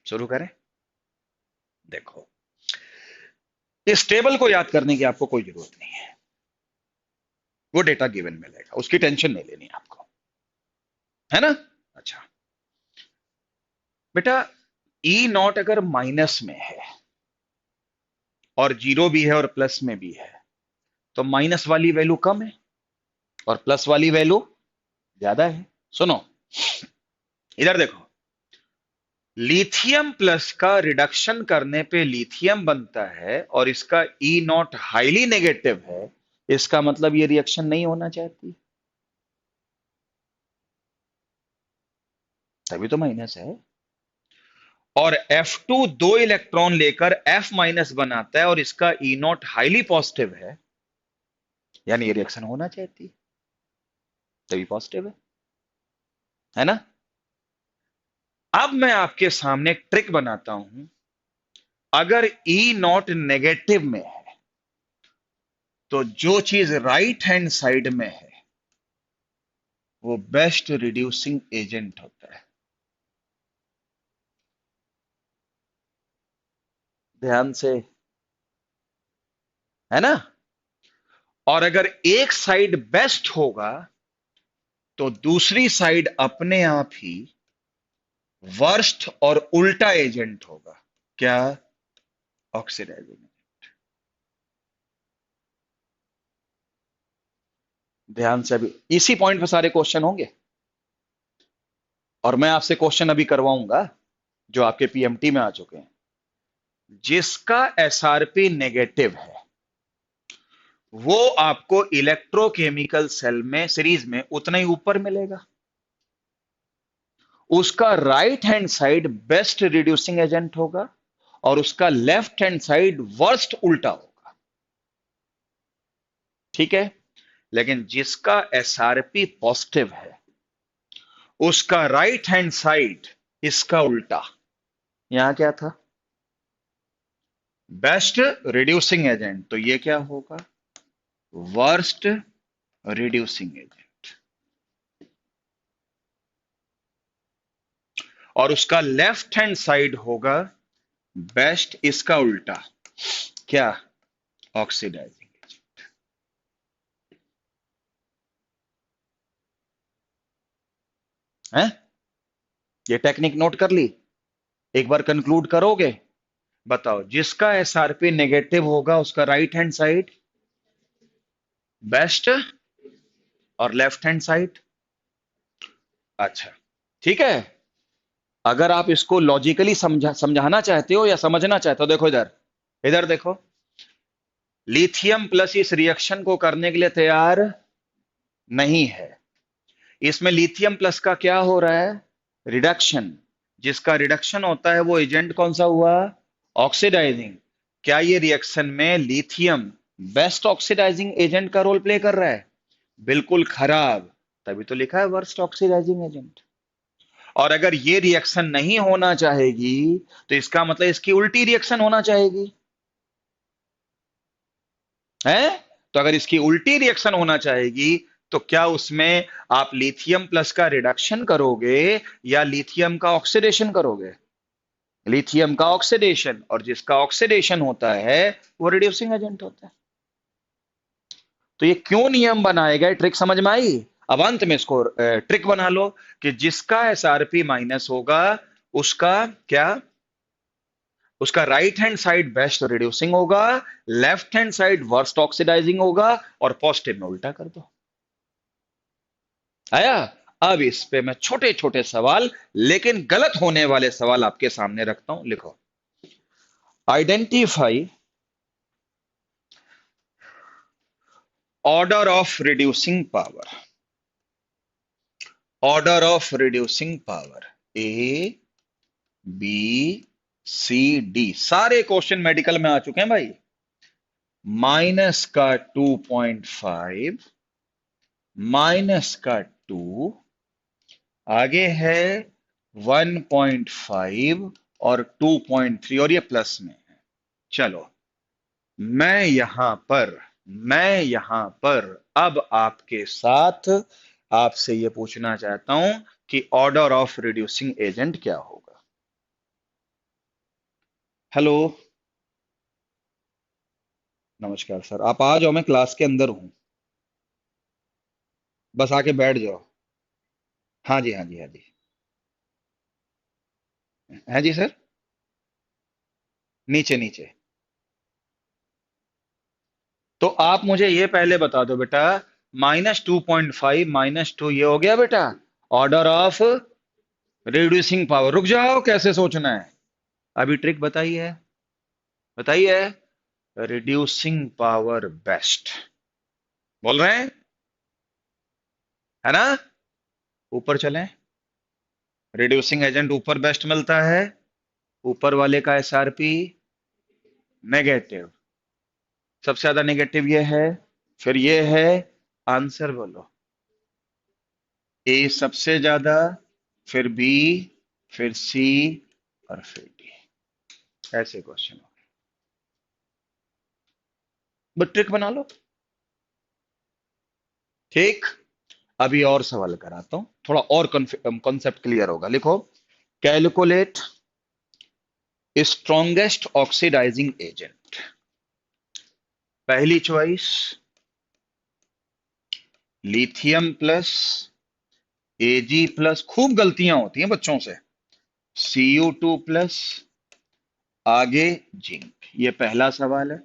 शुरू करें। देखो, इस टेबल को याद करने की आपको कोई जरूरत नहीं है, वो डेटा गिवन मिलेगा, उसकी टेंशन नहीं लेनी आपको, है ना। अच्छा बेटा, ई नॉट अगर माइनस में है और जीरो भी है और प्लस में भी है, तो माइनस वाली वैल्यू कम है और प्लस वाली वैल्यू ज्यादा है। सुनो, इधर देखो, लिथियम प्लस का रिडक्शन करने पे लिथियम बनता है और इसका ई नॉट हाईली नेगेटिव है, इसका मतलब ये रिएक्शन नहीं होना चाहती, तभी तो माइनस है। और F2 दो इलेक्ट्रॉन लेकर F माइनस बनाता है और इसका ई नॉट हाईली पॉजिटिव है, यानी ये रिएक्शन होना चाहती, तभी पॉजिटिव है ना। अब मैं आपके सामने एक ट्रिक बनाता हूं। अगर ई नॉट नेगेटिव में है तो जो चीज राइट हैंड साइड में है वो बेस्ट रिड्यूसिंग एजेंट होता है। ध्यान से, है ना। और अगर एक साइड बेस्ट होगा तो दूसरी साइड अपने आप ही वर्स्ट और उल्टा एजेंट होगा। क्या, ऑक्सीडाइजिंग। ध्यान से, अभी इसी पॉइंट पे सारे क्वेश्चन होंगे, और मैं आपसे क्वेश्चन अभी करवाऊंगा जो आपके पीएमटी में आ चुके हैं। जिसका एसआरपी नेगेटिव है वो आपको इलेक्ट्रोकेमिकल सेल में सीरीज में उतना ही ऊपर मिलेगा, उसका right hand side best reducing agent होगा और उसका लेफ्ट हैंड साइड वर्स्ट उल्टा होगा। ठीक है, लेकिन जिसका एसआरपी पॉजिटिव है उसका राइट हैंड साइड इसका उल्टा, यहां क्या था, बेस्ट रिड्यूसिंग एजेंट, तो ये क्या होगा, वर्स्ट रिड्यूसिंग एजेंट। और उसका लेफ्ट हैंड साइड होगा बेस्ट, इसका उल्टा, क्या, ऑक्सीडाइजिंग एजेंट। है, ये टेक्निक नोट कर ली, एक बार कंक्लूड करोगे। बताओ, जिसका एसआरपी नेगेटिव होगा उसका राइट हैंड साइड बेस्ट और लेफ्ट हैंड साइड, अच्छा ठीक है। अगर आप इसको लॉजिकली समझाना चाहते हो या समझना चाहते हो, देखो इधर, इधर देखो, लिथियम प्लस इस रिएक्शन को करने के लिए तैयार नहीं है। इसमें लिथियम प्लस का क्या हो रहा है, रिडक्शन। जिसका रिडक्शन होता है वो एजेंट कौन सा हुआ, ऑक्सीडाइजिंग। क्या ये रिएक्शन में लिथियम बेस्ट ऑक्सीडाइजिंग एजेंट का रोल प्ले कर रहा है, बिल्कुल खराब, तभी तो लिखा है वर्स्ट ऑक्सीडाइजिंग एजेंट। और अगर ये रिएक्शन नहीं होना चाहेगी तो इसका मतलब इसकी उल्टी रिएक्शन होना चाहेगी, है। तो अगर इसकी उल्टी रिएक्शन होना चाहेगी तो क्या उसमें आप लिथियम प्लस का रिडक्शन करोगे या लिथियम का ऑक्सीडेशन करोगे, लिथियम का ऑक्सीडेशन, और जिसका ऑक्सीडेशन होता है वो रिड्यूसिंग एजेंट होता है। तो ये क्यों नियम बनाए गए, ट्रिक समझ में आई? अब अंत में इसको ट्रिक बना लो कि जिसका एसआरपी माइनस होगा उसका क्या, उसका right hand side best reducing होगा, left hand side worst oxidising होगा, और पॉजिटिव में उल्टा कर दो। आया? अब इस पे मैं छोटे छोटे सवाल, लेकिन गलत होने वाले सवाल आपके सामने रखता हूं, लिखो। Identify order of reducing power, order of reducing power A B C D. सारे क्वेश्चन मेडिकल में आ चुके हैं भाई। माइनस का 2.5, माइनस का 2, आगे है 1.5 और 2.3, और ये प्लस में है। चलो, मैं यहां पर मैं यहां पर अब आपके साथ आपसे ये पूछना चाहता हूं कि ऑर्डर ऑफ रिड्यूसिंग एजेंट क्या होगा। हेलो, नमस्कार सर, आप आ जाओ, मैं क्लास के अंदर हूं, बस आके बैठ जाओ। हाँ जी, हाँ जी, हाँ जी। हाँ जी सर, नीचे नीचे। तो आप मुझे ये पहले बता दो बेटा, -2.5 -2 ये हो गया बेटा ऑर्डर ऑफ रिड्यूसिंग पावर। रुक जाओ, कैसे सोचना है अभी, ट्रिक बताइए, बताइए। रिड्यूसिंग पावर बेस्ट बोल रहे हैं, है ना? ऊपर चलें, रिड्यूसिंग एजेंट ऊपर बेस्ट मिलता है, ऊपर वाले का एसआरपी नेगेटिव, सबसे ज्यादा नेगेटिव ये है, फिर ये है, आंसर बोलो। ए सबसे ज्यादा, फिर बी, फिर सी, और फिर डी। ऐसे क्वेश्चन हो, बट ट्रिक बना लो। ठीक, अभी और सवाल कराता हूं, थोड़ा और कॉन्सेप्ट क्लियर होगा। लिखो, कैलकुलेट स्ट्रॉन्गेस्ट ऑक्सीडाइजिंग एजेंट। पहली चॉइस लिथियम प्लस एजी प्लस, खूब गलतियां होती हैं बच्चों से, Cu2 प्लस, आगे जिंक। ये पहला सवाल है।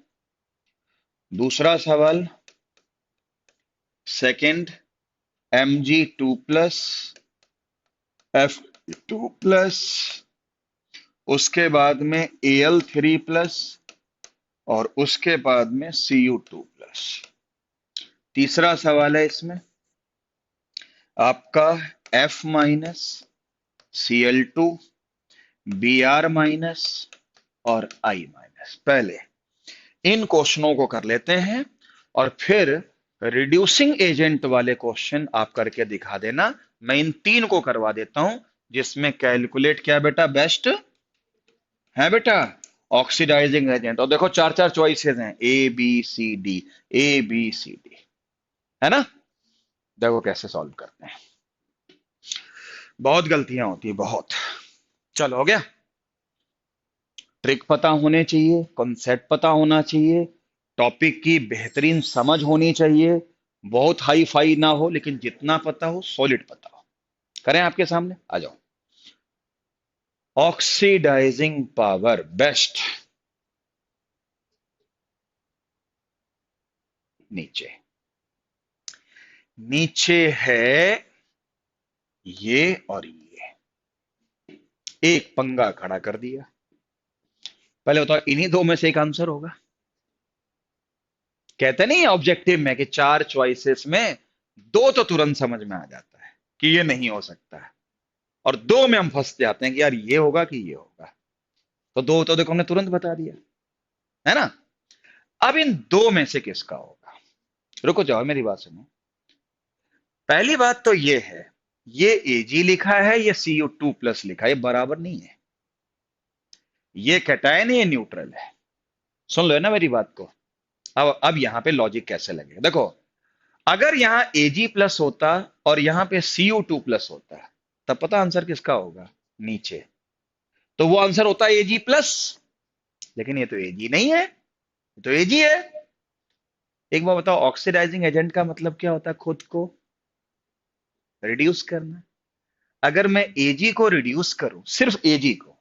दूसरा सवाल, second Mg2 plus, F2 plus, उसके बाद में Al3 प्लस, और उसके बाद में Cu2 प्लस। तीसरा सवाल है इसमें आपका F minus, Cl2, Br minus, और I माइनस। पहले इन क्वेश्चनों को कर लेते हैं, और फिर रिड्यूसिंग एजेंट वाले क्वेश्चन आप करके दिखा देना। मैं इन तीन को करवा देता हूं, जिसमें कैलकुलेट क्या बेटा बेस्ट है बेटा, ऑक्सीडाइजिंग एजेंट। और देखो चार चार चॉइसेस हैं, A B C D, A B C D, है ना? देखो कैसे सॉल्व करते हैं। बहुत गलतियां होती है, बहुत। चलो, हो गया। ट्रिक पता होने चाहिए, कॉन्सेप्ट पता होना चाहिए, टॉपिक की बेहतरीन समझ होनी चाहिए, बहुत हाई फाई ना हो, लेकिन जितना पता हो सॉलिड पता हो। करें आपके सामने, आ जाओ। ऑक्सीडाइजिंग पावर बेस्ट, नीचे नीचे है ये और ये, एक पंगा खड़ा कर दिया। पहले बताओ, इन्हीं दो में से एक आंसर होगा। कहते नहीं ऑब्जेक्टिव में कि चार चॉइसेस में दो तो तुरंत समझ में आ जाता है कि ये नहीं हो सकता है, और दो में हम फंस जाते हैं कि यार ये होगा कि ये होगा। तो दो तो देखो हमने तुरंत बता दिया, है ना? अब इन दो में से किसका होगा? रुको जाओ, मेरी बात सुनो। पहली बात तो ये है, ये Ag लिखा है, ये Cu2 प्लस लिखा है, ये बराबर नहीं है। ये कैटायन है, ये न्यूट्रल है। सुन लो ना मेरी बात को। अब यहां पे लॉजिक कैसे लगेगा, देखो। अगर यहां Ag प्लस होता और यहां पे Cu2 प्लस होता, तब पता आंसर किसका होगा? नीचे। तो वो आंसर होता है एजी प्लस। लेकिन ये तो एजी नहीं है, ये तो एजी है। एक बार बताओ, ऑक्सीडाइजिंग एजेंट का मतलब क्या होता है? खुद को रिड्यूस करना। अगर मैं एजी को रिड्यूस करूं, सिर्फ एजी को,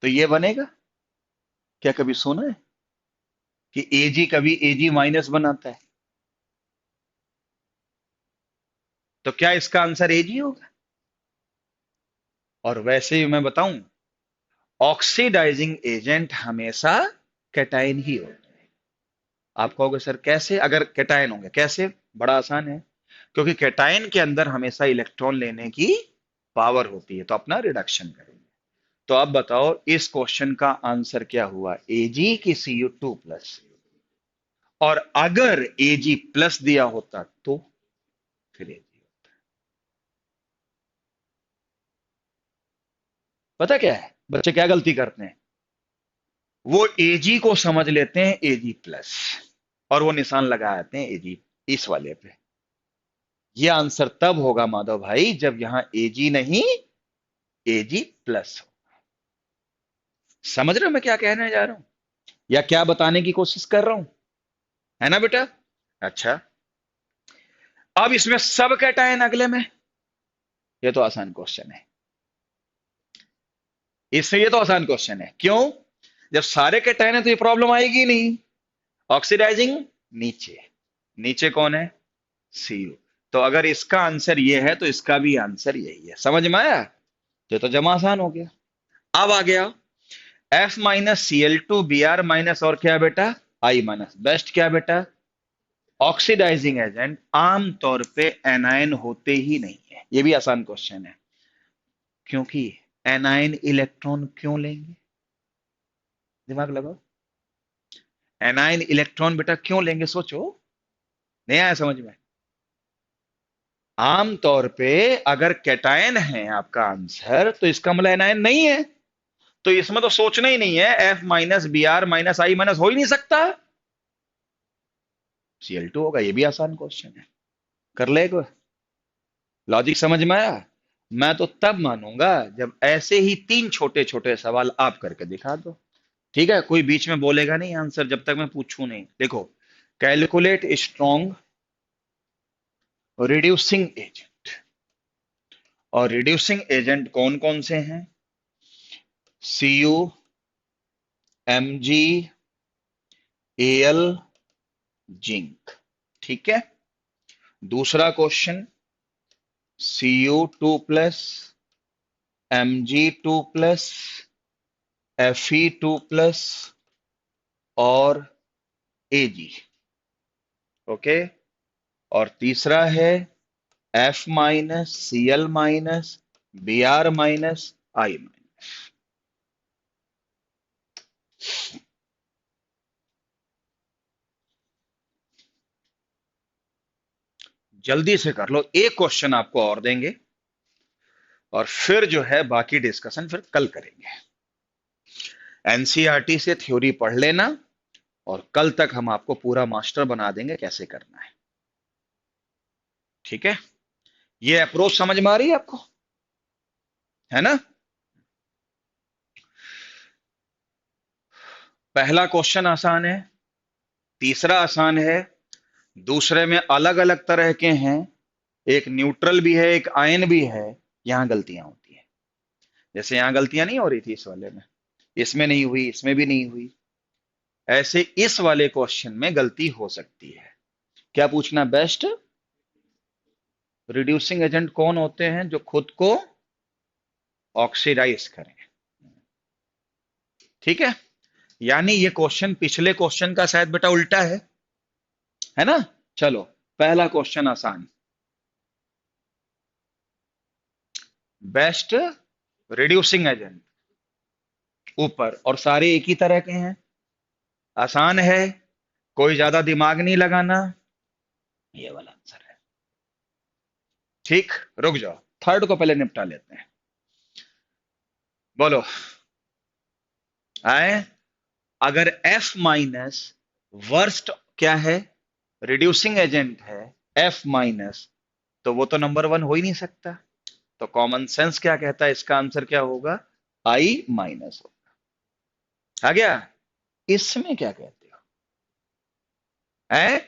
तो ये बनेगा। क्या कभी सुना है कि एजी कभी एजी माइनस बनाता है? तो क्या इसका आंसर एजी होगा? और वैसे ही मैं बताऊं, ऑक्सीडाइजिंग एजेंट हमेशा कैटायन ही होता है। आप कहोगे सर कैसे? अगर कैटायन होंगे कैसे? बड़ा आसान है, क्योंकि कैटायन के अंदर हमेशा इलेक्ट्रॉन लेने की पावर होती है, तो अपना रिडक्शन करेंगे। तो अब बताओ, इस क्वेश्चन का आंसर क्या हुआ? एजी की Cu2+। और अगर एजी प्लस दिया होता तो फिर एजी। पता क्या है बच्चे क्या गलती करते हैं? वो एजी को समझ लेते हैं एजी प्लस, और वो निशान लगा देते हैं एजी इस वाले पे। ये आंसर तब होगा माधव भाई जब यहां एजी नहीं, एजी प्लस हो। समझ रहे हो मैं क्या कहने जा रहा हूं, या क्या बताने की कोशिश कर रहा हूं? है ना बेटा? अच्छा, अब इसमें सब कैटायन अगले में। ये तो आसान क्वेश्चन है। इससे ये तो आसान क्वेश्चन है, क्यों? जब सारे कैटायन है तो ये प्रॉब्लम आएगी नहीं। ऑक्सीडाइजिंग नीचे, नीचे कौन है? Cu। तो अगर इसका आंसर ये है तो इसका भी आंसर यही है। समझ में आया? तो जमा आसान हो गया। अब आ गया F-Cl2Br- और क्या बेटा? I-। बेस्ट क्या बेटा? ऑक्सीडाइजिंग एजेंट आमतौर पे एनायन होते ही नहीं है। ये भी आसान क्वेश्चन है, क्योंकि एनायन इलेक्ट्रॉन क्यों लेंगे? दिमाग लगाओ। एनायन इलेक्ट्रॉन बेटा क्यों लेंगे? सोचो। नहीं आया समझ में? आमतौर पे अगर कैटायन है आपका आंसर, तो इसका मतलब एनायन नहीं है। तो इसमें तो सोचना ही नहीं है, F-Br- I- हो ही नहीं सकता। Cl2 होगा। ये भी आसान क्वेश्चन है, कर ले एक बार। लॉजिक समझ में आया? मैं तो तब मानूंगा जब ऐसे ही तीन छोटे छोटे सवाल आप करके दिखा दो। ठीक है, कोई बीच में बोलेगा नहीं आंसर जब तक मैं पूछूं नहीं। देखो, कैलकुलेट स्ट्रॉन्ग रिड्यूसिंग एजेंट। और रिड्यूसिंग एजेंट कौन कौन से हैं? Cu, Mg, Al, zinc. ठीक है। दूसरा क्वेश्चन, Cu2+, Mg2+, Fe2+ और Ag। ओके। और तीसरा है F-, Cl-, I-। जल्दी से कर लो, एक क्वेश्चन आपको और देंगे, और फिर जो है बाकी डिस्कशन फिर कल करेंगे। एनसीईआरटी से थ्योरी पढ़ लेना, और कल तक हम आपको पूरा मास्टर बना देंगे कैसे करना है। ठीक है? ये अप्रोच समझ में आ रही है आपको? है ना? पहला क्वेश्चन आसान है, तीसरा आसान है, दूसरे में अलग अलग तरह के हैं, एक न्यूट्रल भी है, एक आयन भी है। यहां गलतियां होती है, जैसे यहां गलतियां नहीं हो रही थी इस वाले में, इसमें नहीं हुई, इसमें भी नहीं हुई। ऐसे इस वाले क्वेश्चन में गलती हो सकती है। क्या पूछना बेस्ट? रिड्यूसिंग एजेंट कौन होते हैं जो खुद को ऑक्सीडाइज करें? ठीक है। यानी ये क्वेश्चन पिछले क्वेश्चन का शायद बेटा उल्टा है ना? चलो, पहला क्वेश्चन आसान। बेस्ट रिड्यूसिंग एजेंट ऊपर, और सारे एक ही तरह के हैं। आसान है, कोई ज्यादा दिमाग नहीं लगाना। ये वाला आंसर है। ठीक, रुक जाओ, थर्ड को पहले निपटा लेते हैं। बोलो। आए, अगर F- वर्स्ट क्या है? रिड्यूसिंग एजेंट है F-, तो वो तो नंबर वन हो ही नहीं सकता। तो कॉमन सेंस क्या कहता है, इसका आंसर क्या होगा, आई माइनस होगा। आ गया। इसमें क्या कहते हो है?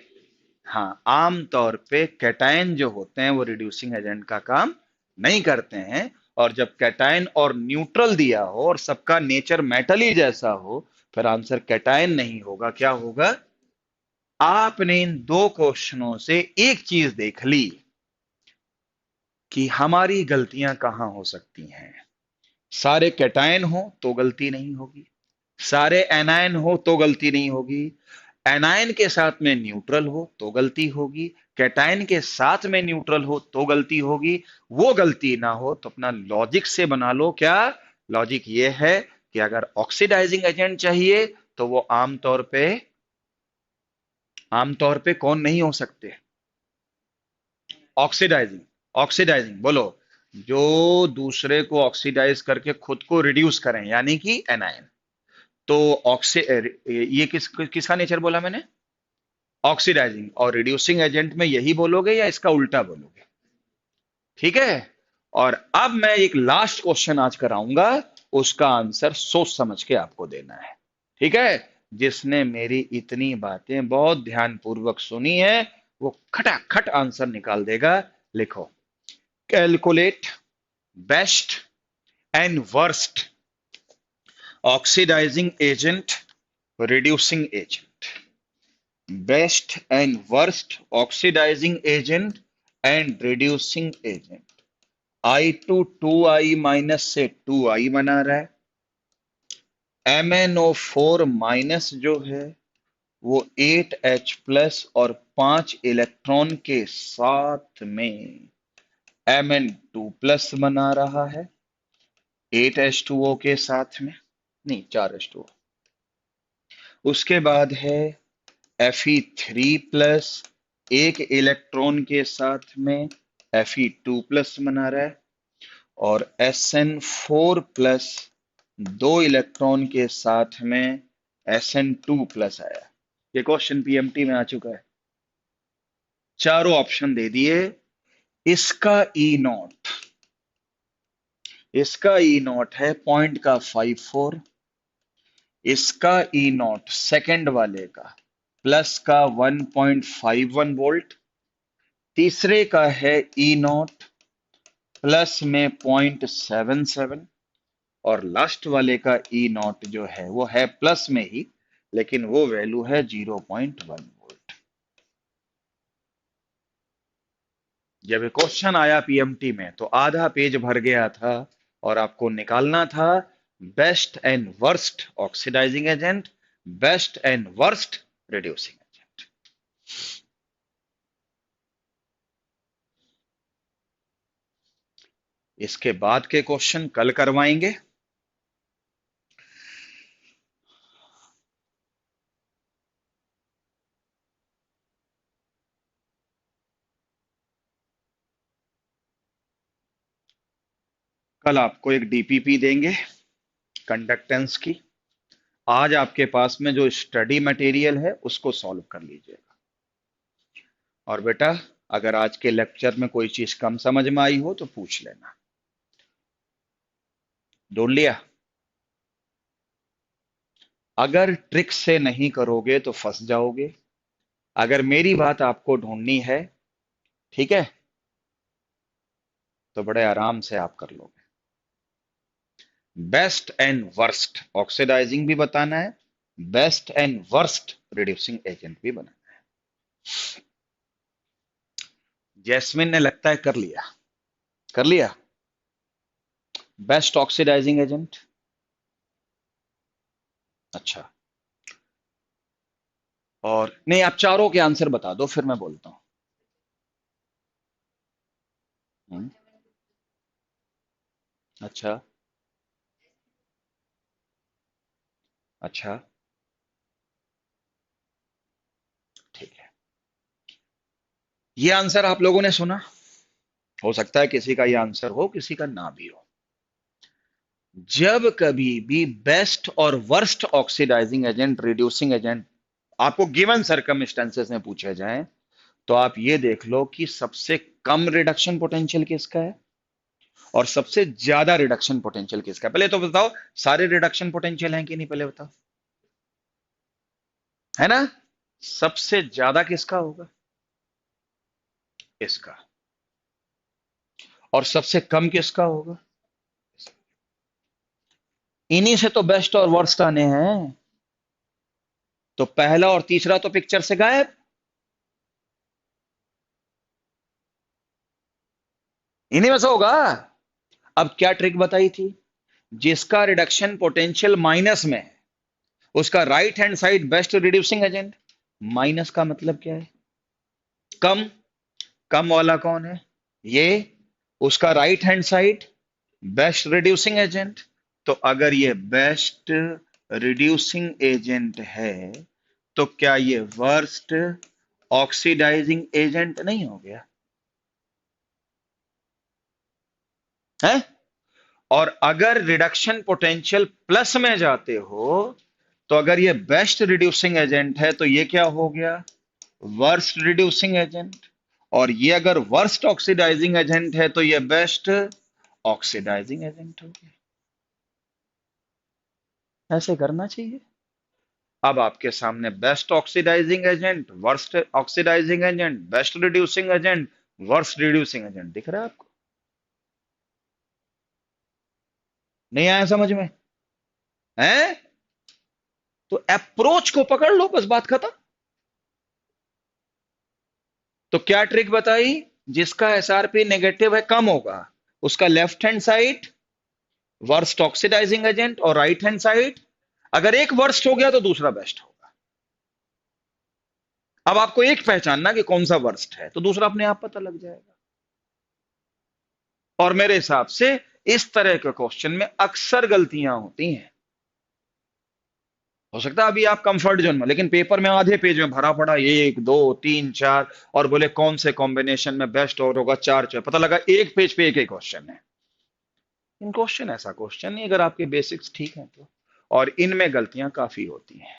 हाँ, आमतौर पे कैटायन जो होते हैं वो रिड्यूसिंग एजेंट का काम नहीं करते हैं। और जब कैटायन और न्यूट्रल दिया हो और सबका नेचर मेटल ही जैसा हो, फिर आंसर कैटायन नहीं होगा, क्या होगा? आपने इन दो क्वेश्चनों से एक चीज देख ली कि हमारी गलतियां कहां हो सकती हैं। सारे कैटायन हो तो गलती नहीं होगी, सारे एनायन हो तो गलती नहीं होगी, एनायन के साथ में न्यूट्रल हो तो गलती होगी, कैटायन के साथ में न्यूट्रल हो तो गलती होगी। वो गलती ना हो तो अपना लॉजिक से बना लो। क्या लॉजिक ये है कि अगर ऑक्सीडाइजिंग एजेंट चाहिए तो वो आमतौर पे कौन नहीं हो सकते? ऑक्सीडाइजिंग। ऑक्सीडाइजिंग बोलो, जो दूसरे को ऑक्सीडाइज करके खुद को रिड्यूस करें, यानी कि एनायन। तो ऑक्सी ये किसका नेचर बोला मैंने? ऑक्सीडाइजिंग। और रिड्यूसिंग एजेंट में यही बोलोगे या इसका उल्टा बोलोगे? ठीक है। और अब मैं एक लास्ट क्वेश्चन आज कराऊंगा, उसका आंसर सोच समझ के आपको देना है। ठीक है। जिसने मेरी इतनी बातें बहुत ध्यानपूर्वक सुनी है, वो खटाखट आंसर निकाल देगा। लिखो, calculate best and worst oxidising agent, reducing agent. Best and worst oxidising agent and reducing agent. I2 2i minus से 2i बना रहा है। MnO4 माइनस जो है वो 8H प्लस और 5 इलेक्ट्रॉन के साथ में Mn2 प्लस बना रहा है 8H2O के साथ में, नहीं 4H2O। उसके बाद है Fe3 प्लस एक इलेक्ट्रॉन के साथ में Fe2 प्लस बना रहा है, और Sn4 प्लस दो इलेक्ट्रॉन के साथ में Sn2 प्लस आया। ये क्वेश्चन पीएमटी में आ चुका है। चारों ऑप्शन दे दिए। इसका ई नॉट है पॉइंट का 54। इसका ई नॉट सेकेंड वाले का प्लस का 1.51 वोल्ट। तीसरे का है ई नॉट प्लस में 0.77। और लास्ट वाले का ई नॉट जो है वो है प्लस में ही, लेकिन वो वैल्यू है 0.1 वोल्ट। जब ये क्वेश्चन आया पीएमटी में तो आधा पेज भर गया था, और आपको निकालना था best and worst oxidising agent, best and worst reducing agent. इसके बाद के क्वेश्चन कल करवाएंगे। कल आपको एक डीपीपी देंगे कंडक्टेंस की। आज आपके पास में जो स्टडी मटेरियल है उसको सॉल्व कर लीजिएगा। और बेटा, अगर आज के लेक्चर में कोई चीज कम समझ में आई हो तो पूछ लेना। ढूंढ लिया? अगर ट्रिक से नहीं करोगे तो फंस जाओगे। अगर मेरी बात आपको ढूंढनी है, ठीक है, तो बड़े आराम से आप कर लोगे। बेस्ट एंड वर्स्ट ऑक्सीडाइजिंग भी बताना है, best and worst reducing agent भी बनाना है। जैस्मिन ने लगता है कर लिया। कर लिया बेस्ट ऑक्सीडाइजिंग एजेंट। अच्छा, और नहीं, आप चारों के आंसर बता दो फिर मैं बोलता हूं। हम्म, अच्छा। अच्छा, ठीक है। ये आंसर आप लोगों ने सुना। हो सकता है किसी का ये आंसर हो, किसी का ना भी हो। जब कभी भी बेस्ट और worst oxidising agent, reducing agent आपको गिवन सर्कमस्टेंसेस में पूछे जाएं, तो आप ये देख लो कि सबसे कम रिडक्शन पोटेंशियल किसका है और सबसे ज्यादा रिडक्शन पोटेंशियल किसका है? पहले तो बताओ, सारे रिडक्शन पोटेंशियल हैं कि नहीं, पहले बताओ। है ना? सबसे ज्यादा किसका होगा? इसका। और सबसे कम किसका होगा? इन्हीं से तो बेस्ट और वर्स्ट आने हैं। तो पहला और तीसरा तो पिक्चर से गायब। इन्हीं में से होगा। अब क्या ट्रिक बताई थी? जिसका रिडक्शन पोटेंशियल माइनस में है, उसका right hand side best reducing agent. Minus का मतलब क्या है? कम। कम वाला कौन है? ये। उसका right hand side best reducing agent. तो अगर ये बेस्ट रिड्यूसिंग एजेंट है, तो क्या ये वर्स्ट ऑक्सीडाइजिंग एजेंट नहीं हो गया? है? और अगर रिडक्शन पोटेंशियल प्लस में जाते हो, तो अगर ये बेस्ट रिड्यूसिंग एजेंट है, तो ये क्या हो गया? Worst reducing agent. और ये अगर वर्स्ट ऑक्सीडाइजिंग एजेंट है, तो ये बेस्ट ऑक्सीडाइजिंग एजेंट हो गया। ऐसे करना चाहिए। अब आपके सामने best oxidising agent, worst oxidising agent, best reducing agent, worst reducing agent दिख रहा है आपको? नहीं आया समझ में? है? तो अप्रोच को पकड़ लो, बस बात खत्म। तो क्या ट्रिक बताई? जिसका एसआरपी नेगेटिव है, कम होगा, उसका left hand side worst oxidising agent और राइट हैंड साइड, अगर एक वर्स्ट हो गया तो दूसरा बेस्ट होगा। अब आपको एक पहचानना कि कौन सा वर्स्ट है, तो दूसरा अपने आप पता लग जाएगा। और मेरे हिसाब से इस तरह के क्वेश्चन में अक्सर गलतियां होती हैं। हो सकता है अभी आप कंफर्ट जोन में, लेकिन पेपर में आधे पेज में भरा पड़ा 1 2 3 4, और बोले कौन से कॉम्बिनेशन में बेस्ट और होगा, 4 चाहिए, पता लगा एक पेज पे एक ही क्वेश्चन है। इन क्वेश्चन ऐसा क्वेश्चन नहीं, अगर आपके बेसिक्स ठीक हैं तो। और इनमें गलतियां काफी होती हैं।